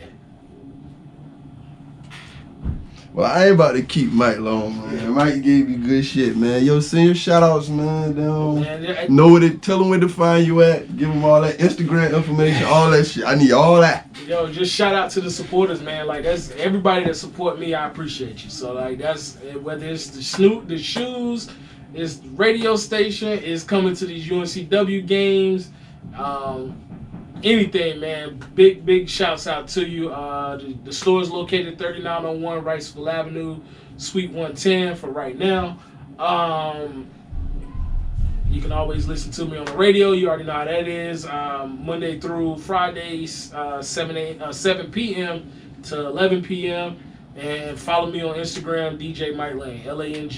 Well, I ain't about to keep Mike long, man. Mike gave you good shit, man. Yo, send your shout-outs, man. Tell them where to find you at. Give them all that Instagram information, all that shit. I need all that. Yo, just shout out to the supporters, man. Like, that's everybody that support me, I appreciate you. So, like, that's whether it's the shoes, it's the radio station, it's coming to these UNCW games, anything, man. Big shouts out to you. The store is located 3901 Riceville Avenue, Suite 110 for right now. You can always listen to me on the radio. You already know how that is. Monday through Fridays, 7 p.m. to 11 p.m. And follow me on Instagram, DJ Mike Lang, Lang.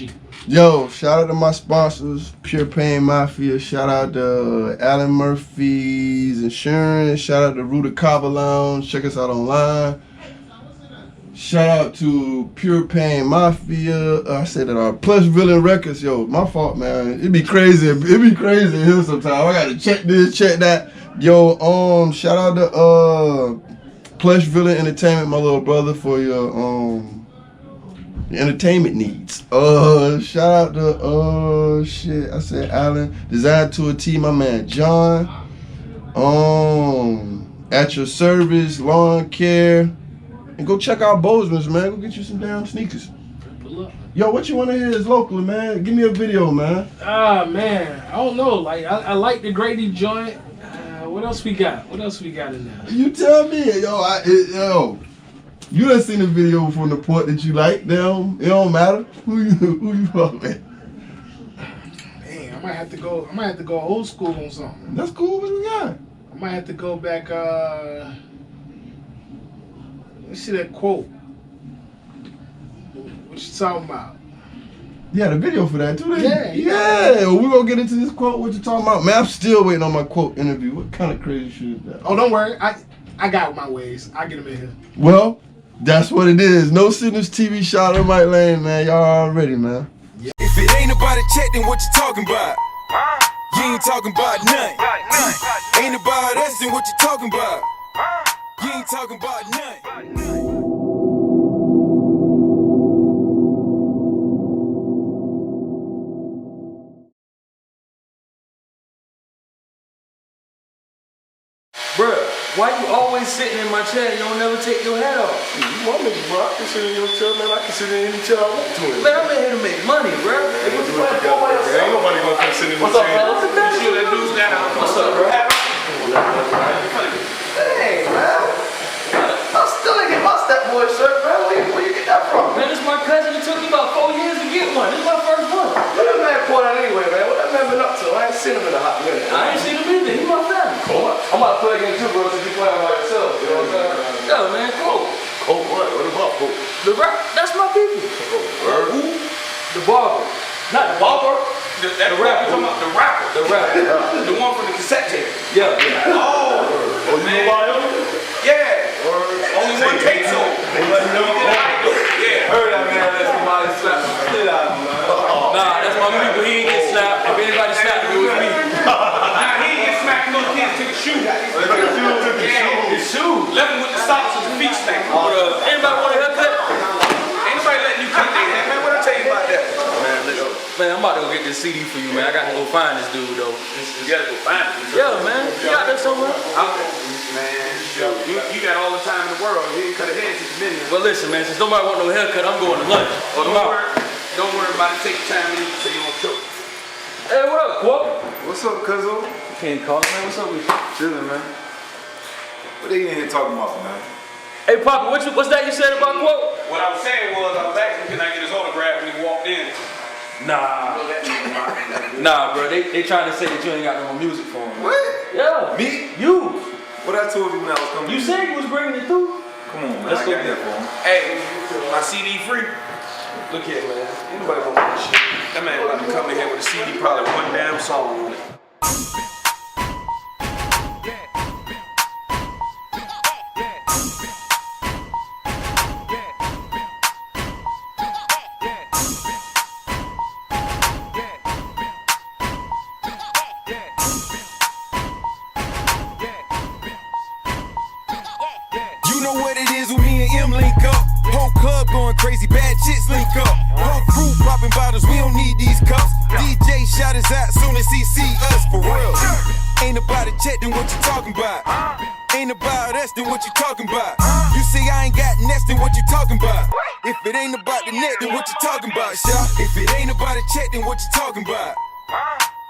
Yo, shout out to my sponsors, Pure Pain Mafia. Shout out to Alan Murphy's Insurance. Shout out to Ruta Kava Lounge. Check us out online. Shout out to Pure Pain Mafia. I said that Plush Villain Records. Yo, my fault, man. It'd be crazy. Here sometimes. I gotta check this, check that. Yo, shout out to Plush Villain Entertainment, my little brother, for your entertainment needs. Shout out to I said Alan. Design to a T, my man John. At your service, lawn care. And go check out Boseman's, man. Go get you some damn sneakers. Yo, what you want to hear is locally, man? Give me a video, man. Man. I don't know. Like, I like the Grady joint. What else we got? What else we got in there? You tell me. Yo. You done seen the video from the point that you like. Damn, it don't matter. Who you fuck with? Man, I might have to go old school on something. That's cool. What we got? I might have to go back, let's see that quote. What you talking about? Yeah, the video for that too. Yeah. We're gonna get into this quote. What you talking about? Man, I'm still waiting on my quote interview. What kind of crazy shit is that? Oh, don't worry. I got my ways. I get them in here. Well, That's what it is. No Signals TV, shout out Mike Lane, man. Y'all already, man. If it ain't about a check, then what you talking about? You ain't talking about nothing. Ain't about us, then what you talking about? You ain't talking about nothing. Bruh, why you always sitting in my chair and you don't never take your hat off? You want me, bro? I can sit in your chair, man. I can sit in any chair I want to. Man, I'm in here to make money, bruh. Ain't nobody gonna come sit in the chair. What's up, bro? You sure that dude's down? What's up, bro? Hey, man. I still ain't get my step boy shirt, man. Where you get that from? Man, this my cousin. It took me about 4 years to get one. This is my first one. What that man poured out anyway, man? What that man been up to? I ain't seen him in a hot minute. I ain't seen him either. He my family. Cool. I'm about to play against you, bro, since you playing by yourself. You know what I'm saying? Yo, man, cool. Oh, what? What about Coke? The rap, that's my people. Who? The barber. Not the barber. The rapper. The rapper. The rapper. The one from the cassette tape. Yeah. Oh, you know why? Yeah. Only one tape so. Yeah. Heard that man. That's somebody slapped the shit out of him. Nah, that's my people. He ain't get slapped. If anybody slapped him, it was me. Nah, he ain't get smacked. Those kids took his shoe. His shoes. Left him with the socks and the feet stank. Anybody want a haircut? Anybody letting you cut their hair? Man, what I tell you about that? Man, I'm about to go get this CD for you, man. I got to go find this dude, though. You got to go find him? Yeah, man. You out there somewhere? Man, you got all the time in the world. You ain't cut a head since you've been here. Well, listen, man. Since nobody want no haircut, I'm going to lunch. Don't worry about it. Take your time and eat so you won't choke. Hey, what up, Quote? What's up, cuzzo? Can't call it, man. What's up with you? Chillin', man. What they in here talking about, man? Hey, Papa, what's that you said about Quote? What I was saying was, I was asking, can I get his autograph when he walked in? Nah, bro. They trying to say that you ain't got no more music for him. What? Yeah. Me? You. What I told you when I was coming? You said you was bringing it through. Come on, man. Let's I go got get that for him. Hey, my CD free. Look here, man. Anybody gonna do this shit? That man about to come in here with a CD, probably one damn song on it. You know what it is when me and M link up. Whole club going crazy, bad chicks link up. Whole crew popping bottles, we don't need these cups. DJ shout us out soon as he see us, for real. Ain't about a check, then what you talking about? Ain't about us, then what you talking about? You say I ain't got nest, then what you talking about? If it ain't about the net, then what you talking about, shot? If it ain't about a check, then what you talking about?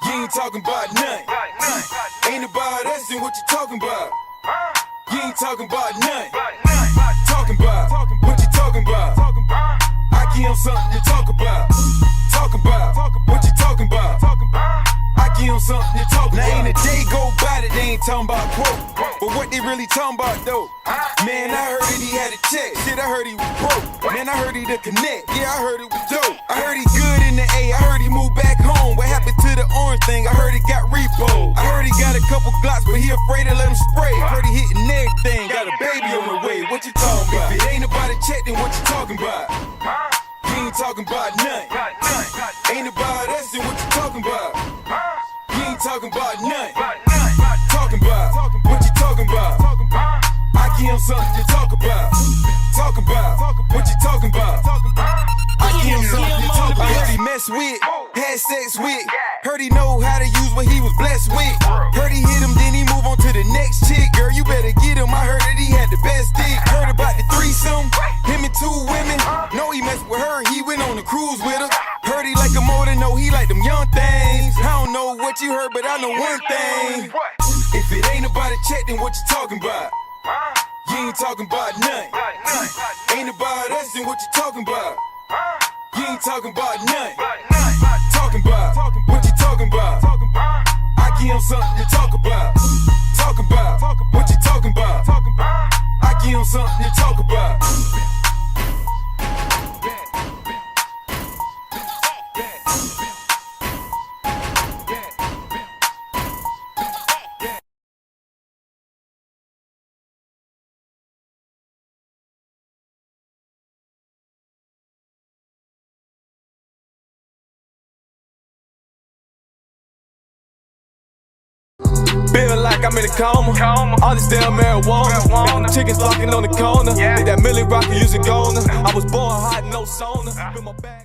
You ain't talking about nothing. Ain't about us, then what you talking about? You ain't talking about nothing. Talking about what you talking about? I give him something to talk about. Talking about what you talking about? I give him something to talk about. Now ain't a day go by that they ain't talking about Quote. But what they really talking about though? Man, I heard that he had a check. Shit, I heard he was broke. Man, I heard he the connect. Yeah, I heard it was dope. I heard he good in the A. I heard he moved back home. What happened to the orange thing? I heard he got repo. I heard he got a couple Glocks, but he afraid to let him spray. Heard he hitting everything. Got a baby on the way. What you talking about? If it ain't about a check, then what you talking about? You ain't talking about nothing. Ain't about us, then what you talking about? You ain't talking about nothing. Talking about what you talking about? I give him something to talk about. Talk about what you talking about? I give him something to talk about. I heard he mess with, had sex with. Heard he know how to use what he was blessed with. Heard he hit him, then he move on to the next chick. Girl, you better get him. I heard that he had the best dick. Heard about the threesome, him and 2 women. Know he messed with her, he went on the cruise with her. Heard he like them more than know he like them young things. I don't know what you heard, but I know one thing. If it ain't about a check, then what you talking about? You ain't talking about nothing. Ain't about us, then what you talking about? You ain't talking about nothing. Talking about what you talking about? I give him something to talk about. Talk about what you talking about? I give him something to talk about. I'm in a coma. All this damn marijuana. Got them chickens flocking on the corner. Think that Millie Rocker using Gona. I was born hot, no sauna. Been my back.